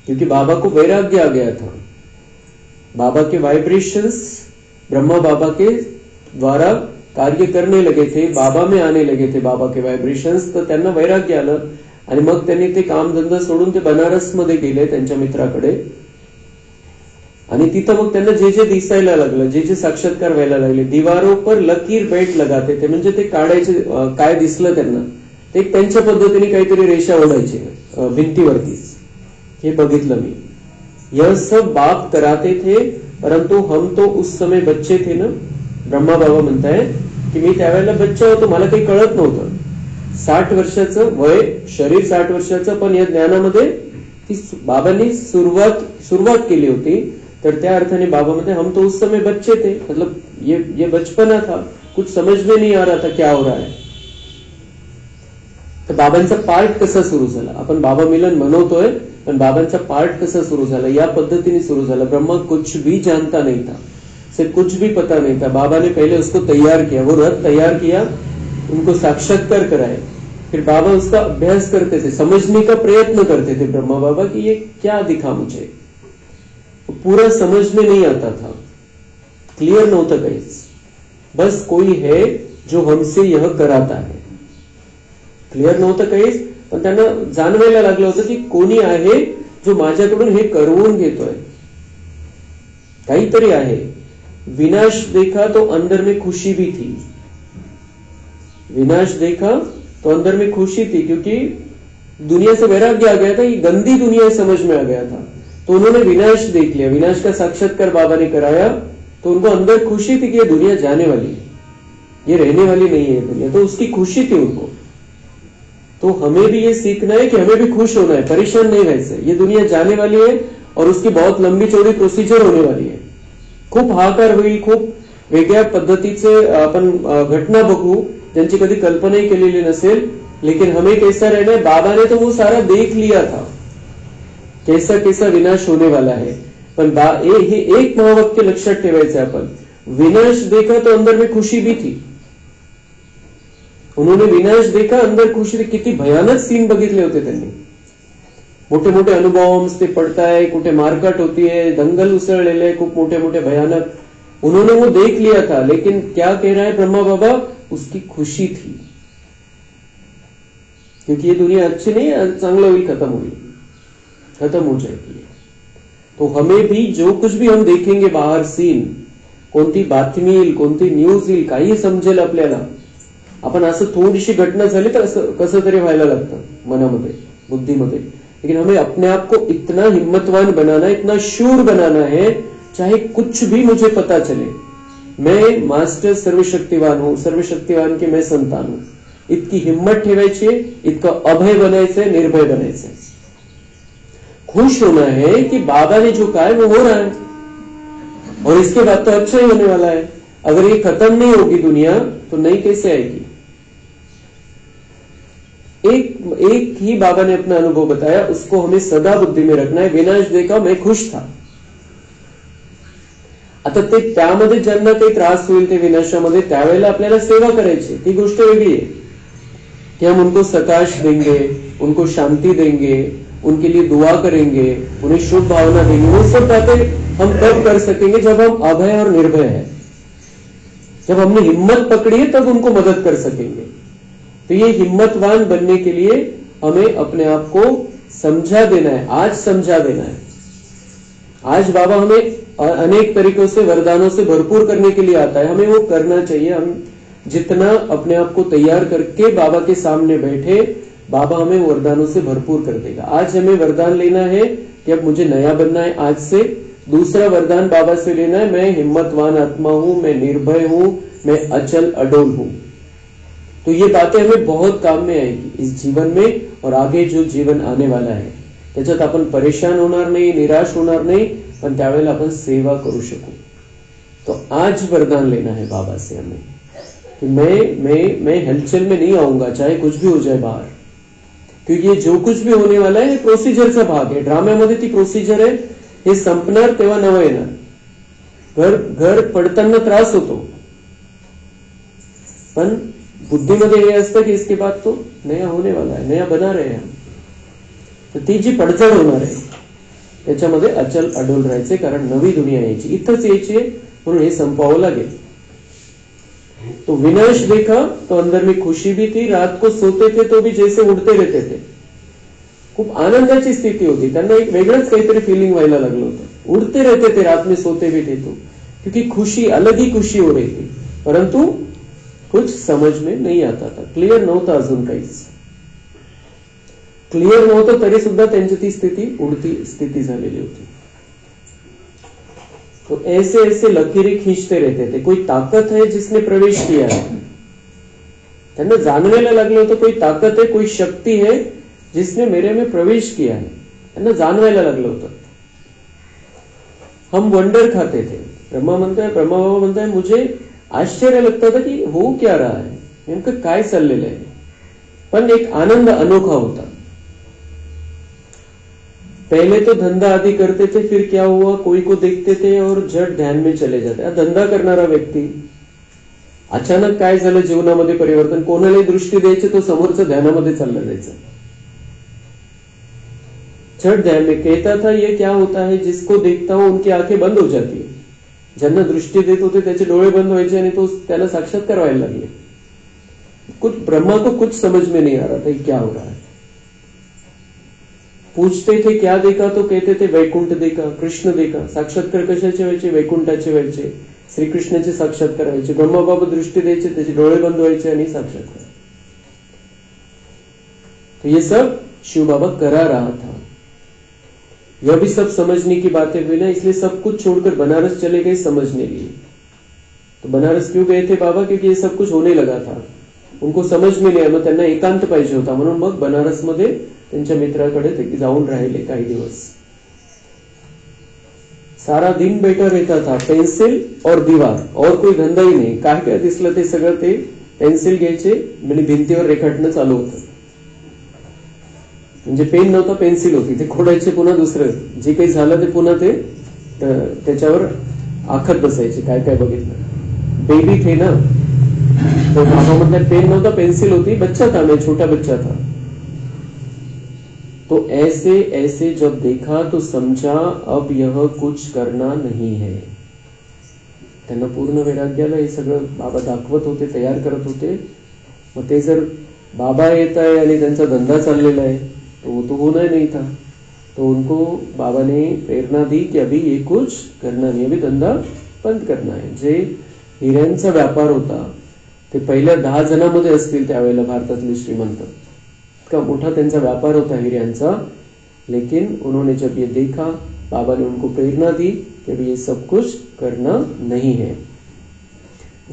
क्योंकि बाबा को वैराग्य आ गया था। बाबा के वाइब्रेशंस ब्रह्मा बाबा के द्वारा कार्य करने लगे थे, बाबा में आने लगे थे बाबा के वाइब्रेशंस। तर त्यांना वैराग्य आलं आणि मग त्यांनी ते कामधंदा सोडून ते बनारस मध्ये गेले त्यांच्या मित्राकडे। आणि तिथं मग त्यांना जे जे दिसायला लागलं, जे जे साक्षात्कार व्हायला लागले, दीवारों पर लकीर बैठ लगाते थे, म्हणजे ते काढायचे, काय दिसलं त्यांना ते त्यांच्या पद्धतीने काहीतरी रेषा ओढायचे भिंतीवरतीच, हे बघितलं मी। यह सब बाप कराते थे, परंतु हम तो उस समय बच्चे थे ना। ब्रह्मा बाबा म्हणताय की मी त्यावेळेला बच्चा होतो, मला काही कळत नव्हतं। 60 वर्षाचं वय, शरीर 60 वर्षाचं, पण या ज्ञानामध्ये ती बाबांनी सुरुवात केली होती। तर त्या अर्थाने बाबा म्हणते हम तो उस समय बच्चे थे, मतलब ये बचपना था, कुछ समझ में नहीं आ रहा था क्या हो रहा है। तर बाबांचा पार्ट कसा सुरू झाला, आपण बाबा मिलन मनवतोय, पण बाबांचा पार्ट कसा सुरू झाला, या पद्धतीने सुरू झाला। ब्रह्मा कुछ भी जानता नहीं था, से कुछ भी पता नहीं था। बाबा ने पहले उसको तैयार किया, वो रथ तैयार किया, उनको साक्षात्कार कराए, फिर बाबा उसका अभ्यास करते थे, समझने का प्रयत्न करते थे ब्रह्मा बाबा कि ये क्या दिखा मुझे। पूरा समझ में नहीं आता था, क्लियर नव्हतं काहीच, बस कोई है जो हमसे यह कराता है, क्लियर नव्हतं काहीच, पण त्यांना जाणवायला लागलं होतं की कोणी आहे जो माझ्याकडून हे करवून घेतोय, काहीतरी आहे। विनाश देखा तो अंदर में खुशी भी थी, विनाश देखा तो अंदर में खुशी थी, क्योंकि दुनिया से वैराग्य आ गया था, ये गंदी दुनिया समझ में आ गया था। तो उन्होंने विनाश देख लिया, विनाश का साक्षात्कार बाबा ने कराया, तो उनको अंदर खुशी थी कि ये दुनिया जाने वाली है, ये रहने वाली नहीं है ये दुनिया, तो उसकी खुशी थी उनको। तो हमें भी ये सीखना है कि हमें भी खुश होना है, परेशान नहीं रहना है। ये दुनिया जाने वाली है और उसकी बहुत लंबी चौड़ी प्रोसिजर होने वाली है, खूप हाहाकार होईल, खूप वेगळ्या पद्धतीचे आपण घटना बघू ज्यांची कधी कल्पनाही केलेली नसेल। लेकिन हमें कैसा रहना है, बाबा ने तो वो सारा देख लिया था, कैसा कैसा विनाश होने वाला है। पण हे एक महावाक्य लक्षात ठेवायचं आपण, विनाश देखा तो अंदर में खुशी भी थी। उन्होंने विनाश देखा, अंदर खुशी थी। किती भयानक सीन बघितले होते त्यांनी, मोठे मोठे अनुभव ते पडताय, कुठे मारकाट होतीये, दंगल उसळलेले खूप मोठे मोठे भयानक, उन्होंने वो देख लिया था। लेकिन क्या कह रहा है ब्रह्मा बाबा, उसकी खुशी थी, क्योंकि ये दुनिया अच्छी नहीं है, चांगलं होईल, खत्म हो जाएगी। तो हमें भी जो कुछ भी हम देखेंगे बाहर सीन, कोणती बातमी येईल, कोणती न्यूज येईल, काही समजेल आपल्याला। आपण असं थोडीशी घटना झाली तर कसं तरी व्हायला लागतं मनामध्ये, बुद्धीमध्ये। लेकिन हमें अपने आप को इतना हिम्मतवान बनाना, इतना शूर बनाना है, चाहे कुछ भी मुझे पता चले, मैं मास्टर सर्वशक्तिवान हूं, सर्वशक्तिवान की मैं संतान हूं, इतकी हिम्मत ठेवायची, इतकं अभय बनायचंय, निर्भय बनायचंय। खुश होना है कि बाबा ने जो कहा है वो हो रहा है, और इसके बाद तो अच्छा ही होने वाला है। अगर ये खत्म नहीं होगी दुनिया तो नई कैसे आएगी। एक ही बाबा ने अपना अनुभव बताया, उसको हमें सदा बुद्धि में रखना है। विनाश देखा, मैं खुश था। आता ते त्यामध्ये ज्यांना काही त्रास होईल ते विनाशामध्ये, त्यावेळेला आपल्याला सेवा करायची, ती गोष्ट वेगळी है कि हम उनको सकाश देंगे, उनको शांति देंगे, उनके लिए दुआ करेंगे, उन्हें शुभ भावना देंगे। वो सब बातें हम तब कर सकेंगे जब हम अभय और निर्भय हैं, जब हमने हिम्मत पकड़ी है तब उनको मदद कर सकेंगे। तो ये हिम्मतवान बनने के लिए हमें अपने आप को समझा देना है, आज समझा देना है। आज बाबा हमें अनेक तरीकों से वरदानों से भरपूर करने के लिए आता है, हमें वो करना चाहिए। हम जितना अपने आप को तैयार करके बाबा के सामने बैठे, बाबा हमें वरदानों से भरपूर कर देगा। आज हमें वरदान लेना है कि अब मुझे नया बनना है आज से। दूसरा वरदान बाबा से लेना है, मैं हिम्मतवान आत्मा हूं, मैं निर्भय हूं, मैं अचल अडोल हूं। तो ये बातें हमें बहुत काम में आएगी इस जीवन में और आगे जो जीवन आने वाला आहे त्याच्यात आपण परेशान होणार नाही, निराश होणार नाही, पण त्यावेळेला आपण सेवा करू शकू। तो आज वरदान लेना है बाबा से हमें कि मैं हलचल में नहीं आऊंगा चाहे कुछ भी हो जाए बाहर, क्योंकि ये जो कुछ भी होने वाला है प्रोसिजरचा भाग आहे। ड्राम्यामध्ये ती प्रोसिजर आहे, हे संपणार तेव्हा नवं येणार। घर पडताना त्रास होतो, पण बुद्धीमध्ये हे असतं की इसके बाद तो नया होने वाला है, नया बना रहे हैं। तर ती जी पडझड होणार आहे त्याच्यामध्ये अचल अडोल राहायचे, कारण नवी दुनिया यायची, इथंच यायची आहे, म्हणून हे संपवावं लागेल। तो विनाश देखा तो अंदर में खुशी भी थी, रात को सोते थे तो भी जैसे उड़ते रहते थे। खूप आनंदाची स्थिती होती, त्यांना एक वेगळंच काहीतरी फीलिंग व्हायला लागलं होतं। उड़ते रहते थे, रात में सोते भी थे तो, क्योंकि खुशी अलग ही खुशी हो रही थी, परंतु कुछ समझ में नहीं आता था, क्लियर नव्हतं अजून काहीच। क्लियर नव्हतं तरी सुद्धा त्यांची ती स्थिती उडती स्थिती झालेली होती। तो ऐसे ऐसे लकीरें खींचते रहते थे, कोई ताकत है जिसने प्रवेश किया है। त्यांना जाणवायला लागलं होतं कोई ताकत है, कोई शक्ति है जिसने मेरे में प्रवेश किया है, त्यांना जाणवायला लागलं होतं। हम वंडर खाते थे, ब्रह्मा बाबा म्हणताय मुझे आश्चर्य लगता था कि हो क्या रहा है, नेमकं काय चाललेलं आहे, पण एक आनंद अनोखा होता। पहले तो धंधा आदि करते थे, फिर क्या हुआ, कोई को देखते थे और झट ध्यान में चले जाते। धंदा करणारा व्यक्ती अचानक काय झालं जीवनामध्ये परिवर्तन, कोणालाही दृष्टी द्यायची तो समोरचं ध्यानामध्ये चाललं जायचं। झट ध्यान में कहता था ये क्या होता है, जिसको देखता हूं उनकी आंखें बंद हो जाती है। ज्यांना दृष्टी देत होते त्याचे डोळे बंद व्हायचे आणि तो त्याला साक्षात्कार व्हायला लागले। कुछ ब्रह्मा को कुछ समझ में नहीं आ रहा था ये क्या हो रहा है। पूछते थे क्या देखा, तो कहते थे वैकुंठ देखा, कृष्ण देखा। साक्षात्कार कशाचे व्हायचे, वैकुंठाचे व्हायचे, श्रीकृष्णाचे साक्षात्कार व्हायचे। ब्रह्मा बाबा दृष्टी द्यायचे, त्याचे डोळे बंद व्हायचे आणि साक्षात्कार। तो ये सब शिव बाबा करा रहा था। यह भी सब समझने की बातें हुई ना, इसलिए सब कुछ छोड़कर बनारस चले गए समझने लिए। तो बनारस क्यों गए थे बाबा, क्योंकि ये सब कुछ होने लगा था, उनको समझ में नहीं आलं, त्यांना एकांत पाहिजे होता, म्हणून मग बनारसमध्ये त्यांच्या मित्राकडे ते जाऊन राहिले काही दिवस। सारा दिन बैठा रहता था, पेन्सिल और दीवार, और कोई धंदा ही नाही। काय काय दिसलं ते सगळं ते पेन्सिल घ्यायचे आणि भिंतीवर रेखाटणं चालू होतं। म्हणजे पेन नव्हता, पेन्सिल होती, ते खोडायचे, पुन्हा दुसरं जे काही झालं ते पुन्हा ते त्याच्यावर आखत बसायचे, काय काय बघितलं। बेबी थे ना, तो बाबा मतलब पेन नव्हता, पेन्सिल होती, बच्चा था मैं, छोटा बच्चा था। तो ऐसे ऐसे जब देखा तो समझा अब यह कुछ करना नहीं है। त्यांना पूर्ण वैराग्याला हे सगळं बाबा दाखवत होते, तयार करत होते। मग ते जर बाबा येत आहे आणि त्यांचा धंदा चाललेला आहे तो वो तो होना नहीं था। तो उनको बाबा ने प्रेरणा दी कि अभी ये कुछ करना नहीं, अभी धंदा बंद करना है। जे हिऱ्यांचा व्यापार होता ते पहिल्या 10 जणांमध्ये असतील त्यावेळेला भारतातले श्रीमंत, इतका मोठा त्यांचा व्यापार होता हिऱ्यांचा। लेकिन उन्होंने जब ये देखा, बाबा ने उनको प्रेरणा दी कि अभी ये सब कुछ करना नहीं है,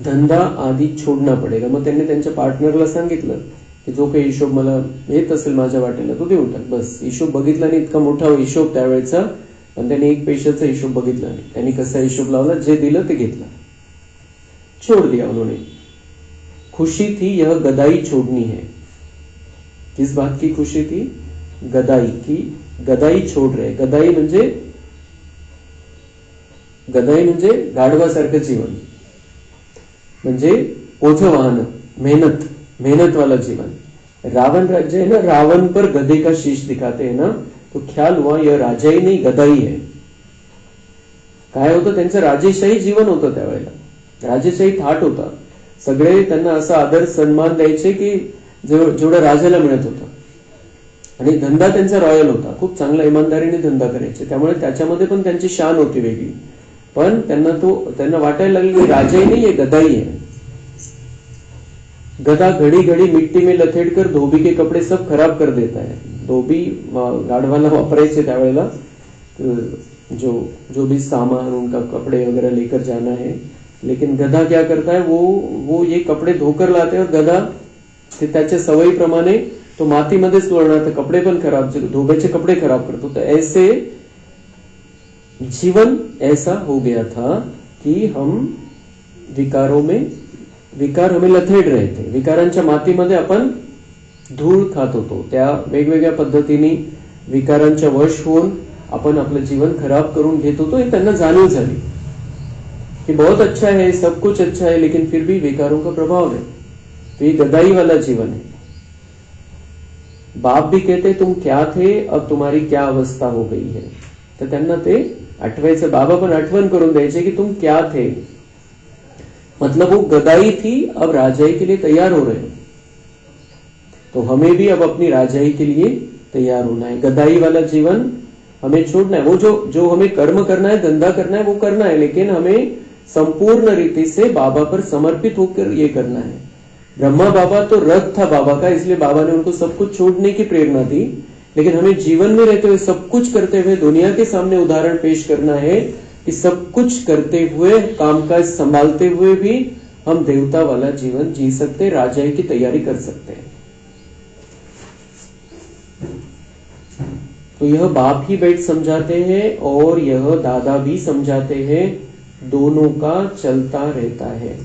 धंदा आदि छोड़ना पडेगा। मग त्यांनी त्यांच्या पार्टनरला सांगितलं की जो काही हिशोब मला येत असेल माझ्या वाटेला तो देऊन टाक, बस। हिशोब बघितला नाही, इतका मोठा हिशोब त्यावेळेचा, पण त्याने एक पैशाचा हिशोब बघितला नाही। त्यांनी कसा हिशोब लावला, जे दिलं ते घेतलं, छोड़ दिया उन्होंने। खुशी थी यह गदाई छोड़नी है। किस बात की खुशी थी, गदाई की, गदाई छोड़ रहे। गदाई म्हणजे गाढवासारखं जीवन, म्हणजे ओझं वाहन, मेहनत वाला जीवन। रावण राज्य है ना, रावण पर गधे का शीश दिखाते हैं ना, तो ख्याल हुआ यह राजा ही नहीं गदाई है। काय होतं, त्यांचं राजेशाही जीवन होतं त्यावेळेला, राजेशाही थाट होता। सगळे त्यांना असा आदर सन्मान द्यायचे की जेवढं राजाला मिळत होतं। आणि धंदा त्यांचा रॉयल होता, खूप चांगला इमानदारीने धंदा करायचे, त्यामुळे त्याच्यामध्ये पण त्यांची शान होती वेगळी। पण त्यांना वाटायला लागलं की राजाही नाही आहे, गदाई आहे। गधा घड़ी घड़ी मिट्टी में लथेड़ कर धोबी के कपड़े सब खराब कर देता है. धोबी गाढवाला वापरायचे त्यावेळेला जो भी सामान उनका कपड़े वगैरह लेकर जाना है. लेकिन गधा क्या करता है, वो ये कपडे धोकर लाते हैं और गधा त्याच्या सवयीप्रमाणे तो मातीमध्येच लोळणार, तर कपडे पण खराब, धोब्याचे कपडे खराब करतो. तो ऐसे जीवन ऐसा हो गया था कि हम विकार हमें लथेड रहे थे. विकारांच्या मातीमध्ये आपण धूळ खात होतो. त्या वेगवेगळ्या पद्धतीने विकारांच्या वश होऊन अपन आपलं जीवन खराब करून घेत होतो. हे त्यांना जाणीव झाली कि बहुत अच्छा है, सब कुछ अच्छा है, लेकिन फिर भी विकारों का प्रभाव है. तो ये गदाई वाला जीवन है. बाप भी कहते तुम क्या थे, अब तुम्हारी क्या अवस्था हो गई है. तर त्यांना ते आठवायचं. बाबा पण आठवण करून द्यायचे कि तुम क्या थे, मतलब वो गदाई थी, अब राजाई के लिए तैयार हो रहे हैं. तो हमें भी अब अपनी राजाई के लिए तैयार होना है. गदाई वाला जीवन हमें छोड़ना है. वो जो हमें कर्म करना है, धंधा करना है, वो करना है, लेकिन हमें संपूर्ण रीति से बाबा पर समर्पित होकर ये करना है. ब्रह्मा बाबा तो रथ था बाबा का, इसलिए बाबा ने उनको सब कुछ छोड़ने की प्रेरणा दी. लेकिन हमें जीवन में रहते हुए सब कुछ करते हुए दुनिया के सामने उदाहरण पेश करना है कि सब कुछ करते हुए, कामकाज संभालते हुए भी हम देवता वाला जीवन जी सकते, राजाई की तैयारी कर सकते हैं. तो यह बाप ही बैठ समझाते हैं और यह दादा भी समझाते हैं. दोनों का चलता रहता है.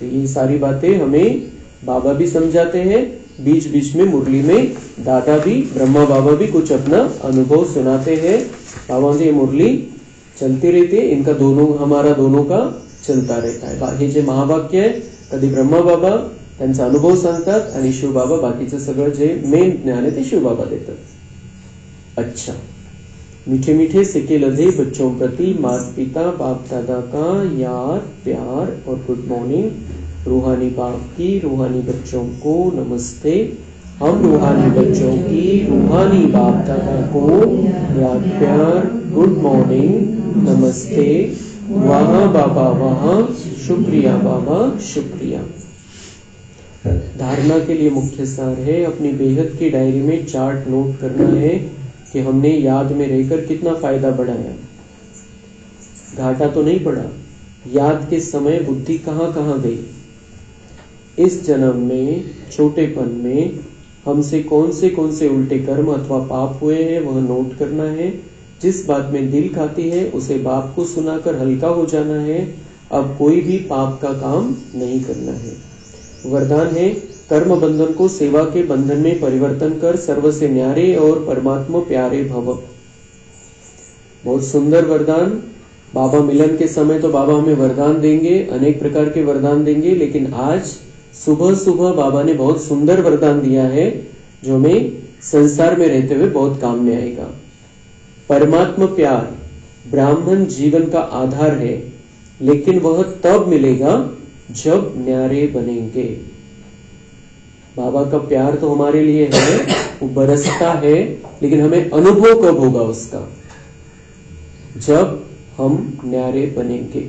तो ये सारी बातें हमें बाबा भी समझाते हैं. बीच बीच में मुरली में दादा भी, ब्रह्मा बाबा भी कुछ अपना अनुभव सुनाते हैं. बाबा ये मुरली चलती रहती है, इनका हमारा दोनों का चलता रहता है. हे जे महावाक्य आहे, कधी ब्रह्मा बाबा त्यांचा अनुभव सांगतात आणि शिवबाबा बाकीचं सगळं जे मेन ज्ञान आहे ते शिवबाबा देतात. अच्छा, मीठे मीठे सिक्के लदे बच्चों प्रति माता पिता बाप दादा का याद प्यार और गुड मॉर्निंग. रूहानी बाप की रूहानी बच्चों को नमस्ते. हम रूहानी बच्चों की रूहानी बाप दादा को याद प्यार गुड मॉर्निंग नमस्ते. वहाँ बाबा वहाँ, शुक्रिया बाबा शुक्रिया. धारणा के लिए मुख्य सार है, अपनी बेहद की डायरी में चार्ट नोट करना है कि हमने याद में रहकर कितना फायदा बढ़ाया. घाटा तो नहीं पड़ा. याद के समय बुद्धि कहाँ कहाँ गई. इस जन्म में छोटेपन में हमसे कौन से उल्टे कर्म अथवा पाप हुए हैं वह नोट करना है. जिस बात में दिल खाती है उसे बाप को सुनाकर हल्का हो जाना है. अब कोई भी पाप का काम नहीं करना है. वरदान है, कर्म बंधन को सेवा के बंधन में परिवर्तन कर सर्व से न्यारे और परमात्मा प्यारे भव. बहुत सुंदर वरदान. बाबा मिलन के समय तो बाबा हमें वरदान देंगे, अनेक प्रकार के वरदान देंगे, लेकिन आज सुबह सुबह बाबा ने बहुत सुंदर वरदान दिया है जो हमें संसार में रहते हुए बहुत काम में आएगा. परमात्मा प्यार ब्राह्मण जीवन का आधार है, लेकिन वह तब मिलेगा जब न्यारे बनेंगे. बाबा का प्यार तो हमारे लिए है, वो बरसता है, लेकिन हमें अनुभव कब होगा उसका, जब हम न्यारे बनेंगे.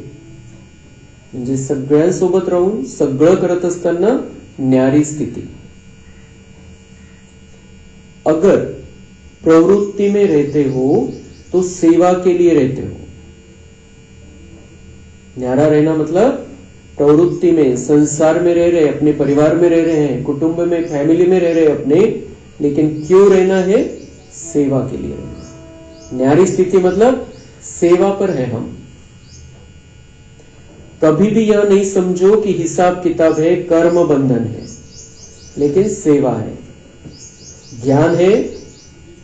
म्हणजे सगळ्यांसोबत राहून सगळं करत असताना न्यारी स्थिती. अगर प्रवृत्ति में रहते हो तो सेवा के लिए रहते हो. न्यारा रहना मतलब प्रवृत्ति में, संसार में रह रहे, अपने परिवार में रह रहे हैं, कुटुंब में, फैमिली में रह रहे अपने, लेकिन क्यों रहना है, सेवा के लिए रहना. न्यारी स्थिति मतलब सेवा पर है हम. कभी भी यह नहीं समझो कि हिसाब किताब है, कर्म बंधन है, लेकिन सेवा है. ज्ञान है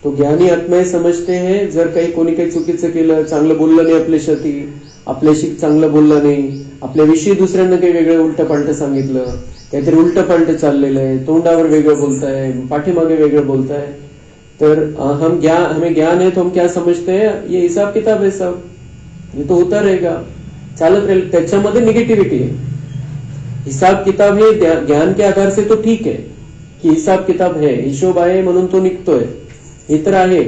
तो ज्ञानी आत्मा समजते हैं, जर कोणी काही चुकीचं केलं, चांगलं बोललं नाही आपल्याशी चांगलं बोललं नाही, आपल्याविषयी दुसऱ्यांना काही वेगळं उलट पालट सांगितलं, काहीतरी उलट पालट चाललेलं आहे, तोंडावर वेगळं बोलताय, पाठीमागे वेगळं बोलताय, तर हमें ज्ञान है तो हम क्या समझते हैं, ये हिसाब किताब है, सब ये तो होता रहेगा, चालत रहेल. त्याच्यामध्ये निगेटिव्हिटी आहे. हिसाब किताब हे ज्ञान के आधार से तो ठीक है की हिसाब किताब है, हिशोब आहे म्हणून तो निघतोय, हे तर आहे,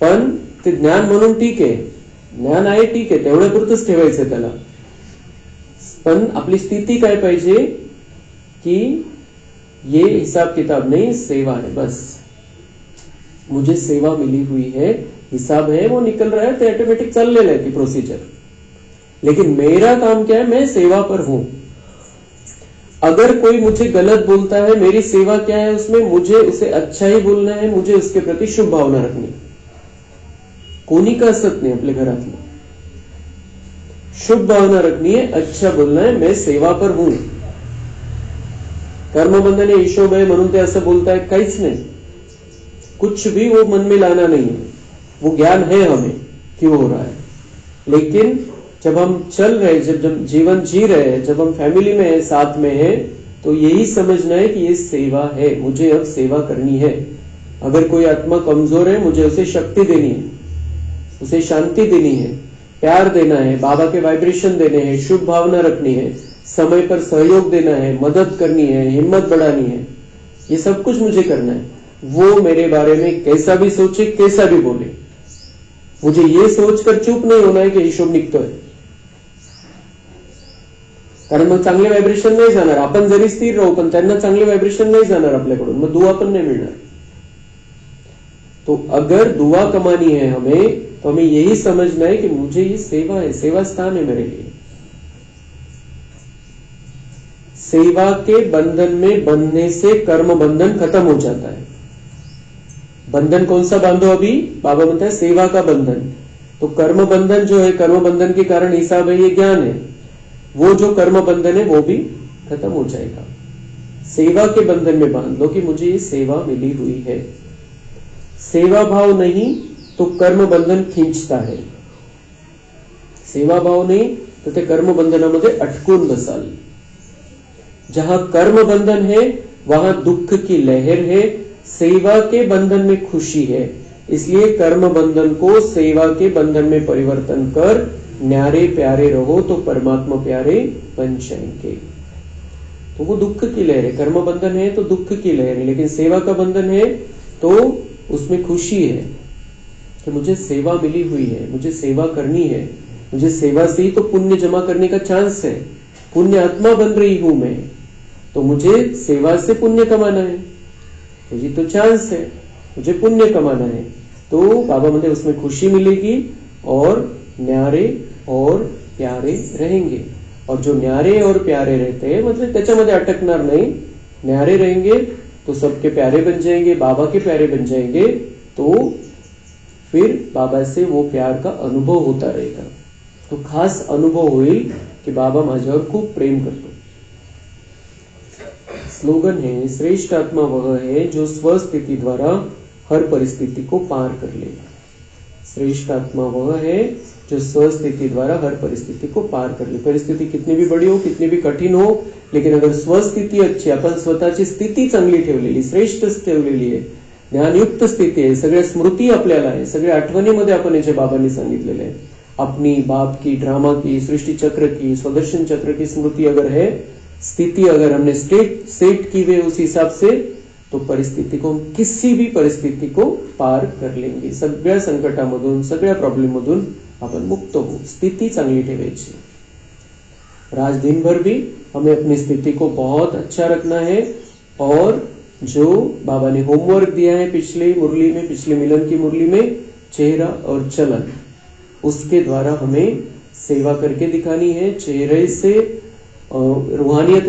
पण ते ज्ञान म्हणून ठीक आहे, ज्ञान आहे ठीक आहे, तेवढ्या पुरतच ठेवायचंय त्याला. पण आपली स्थिती काय पाहिजे, कि ये हिसाब किताब नहीं, सेवा है बस। मुझे सेवा मिली हुई है, हिसाब है वो निकल रहा है तो ऑटोमेटिक चलने लगती प्रोसीजर। लेकिन मेरा काम क्या है, मैं सेवा पर हूं। अगर कोई मुझे गलत बोलता है, मेरी सेवा क्या है उसमें, मुझे उसे अच्छा ही बोलना है, मुझे उसके प्रति शुभ भावना रखनी। कोणी का असत नाही आपल्या घरातलं, शुभ भावना रखनी है, अच्छा बोलना है, मैं सेवा पर हूं। कर्मबंधन हिशोब है म्हणून ते असं बोलतायत, काहीच नाही। कुछ भी वो मन में लाना नहीं है, वो ज्ञान है हमें क्यों हो रहा है। लेकिन जब हम चल रहे, जब जीवन जी रहे हैं, जब हम फैमिली में है, साथ में है, तो यही समझना है कि ये सेवा है, मुझे अब सेवा करनी है। अगर कोई आत्मा कमजोर है, मुझे उसे शक्ति देनी है, उसे शांति देनी है, प्यार देना है, बाबा के वाइब्रेशन देने हैं, शुभ भावना रखनी है, समय पर सहयोग देना है, मदद करनी है, हिम्मत बढ़ानी है, ये सब कुछ मुझे करना है। वो मेरे बारे में कैसा भी सोचे, कैसा भी बोले, मुझे ये सोचकर चुप नहीं होना है की हिशोब निघतोय, कारण मग चांगले व्हायब्रेशन नाही जाणार। आपण जरी स्थिर राहू पण त्यांना चांगले व्हायब्रेशन नाही जाणार आपल्याकडून, मग दुआ पण नहीं मिलना। तो अगर दुआ कमानी है हमें, तो हमें यही समझना है कि मुझे ये सेवा है, सेवा स्थान है मेरे लिए। सेवा के बंधन में बंधने से कर्म बंधन खत्म हो जाता है। बंधन कौन सा बांधो अभी, बाबा बोलता है सेवा का बंधन। तो कर्म बंधन जो है, कर्म बंधन के कारण हिसाब है, ये ज्ञान है, वो जो कर्म बंधन है वो भी खत्म हो जाएगा। सेवा के बंधन में बांध लो कि मुझे ये सेवा मिली हुई है। सेवा भाव नहीं तो कर्म बंधन खींचता है, सेवा भाव नहीं तो ते कर्म बंधनामध्ये अटकून बसाल। जहां कर्म बंधन है वहां दुख की लहर है, सेवा के बंधन में खुशी है। इसलिए कर्म बंधन को सेवा के बंधन में परिवर्तन कर न्यारे प्यारे रहो तो परमात्मा प्यारे बन जाएंगे। तो वो दुख की लहर है, कर्म बंधन है तो दुख की लहर है, लेकिन सेवा का बंधन है तो उसमें खुशी है कि मुझे सेवा मिली हुई है, मुझे सेवा करनी है, मुझे सेवा से ही तो पुण्य जमा करने का चांस है, पुण्य आत्मा बन रही हूं मैं, तो मुझे सेवा से पुण्य कमाना है, तो ये तो चांस है, मुझे पुण्य कमाना है। तो बाबा मुझे उसमें खुशी मिलेगी और न्यारे और प्यारे रहेंगे। और जो न्यारे और प्यारे रहते हैं मतलब त्याच्यामध्ये अटकणार नहीं, न्यारे रहेंगे तो सबके प्यारे बन जाएंगे, बाबा के प्यारे बन जाएंगे, तो फिर बाबा से वो प्यार का अनुभव होता रहेगा। तो खास अनुभव होईल कि बाबा माझ्यावर खूप प्रेम करतो। स्लोगन है, श्रेष्ठ आत्मा वह है जो स्वस्थिति द्वारा हर परिस्थिति को पार कर ले। श्रेष्ठ आत्मा वह है जो स्वस्थिति द्वारा हर परिस्थिति को पार कर ले। परिस्थिती कितनी भी बड़ी हो, कितनी भी कठीण हो, लेकिन अगर स्वस्थिती अच्छी, आपण स्वतःची स्थिती चांगली ठेवलेली, श्रेष्ठ ठेवलेली आहे, ज्ञानयुक्त स्थिती आहे, सगळ्या स्मृती आपल्याला आहे, सगळ्या आठवणीमध्ये आपण याचे बाबांनी सांगितलेले आहे, अपनी बाप की, ड्रामा की, सृष्टि चक्र की, स्वदर्शन चक्र की स्मृति अगर है, स्थिति अगर हमने सेट की हुई उस हिसाब से, तो परिस्थिति को, किसी भी परिस्थिति को पार कर लेंगे। सगळ्या संकटामधून, सगळ्या प्रॉब्लेम मधून अपन मुक्त हो। स्थिति चांगली ठेवायची। आज दिन भर भी हमें अपनी स्थिति को बहुत अच्छा रखना है, और जो बाबा ने होमवर्क दिया है पिछले मुरली में, पिछले मिलन की मुरली में, चेहरा और चलन, उसके द्वारा हमें सेवा करके दिखानी है। चेहरे से रूहानियत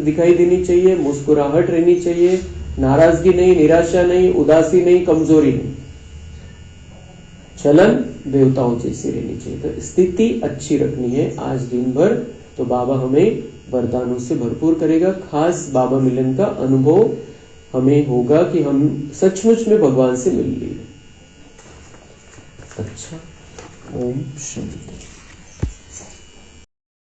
दिखाई देनी चाहिए, मुस्कुराहट रहनी चाहिए, नाराजगी नहीं, निराशा नहीं, उदासी नहीं, कमजोरी नहीं, चलन देवताओं जैसी रहनी चाहिए। तो स्थिति अच्छी रखनी है आज दिन भर, तो बाबा हमें वरदानों से भरपूर करेगा। खास बाबा मिलन का अनुभव हमें होगा कि हम सचमुच में भगवान से मिल लिए। अच्छा, ओम शांति।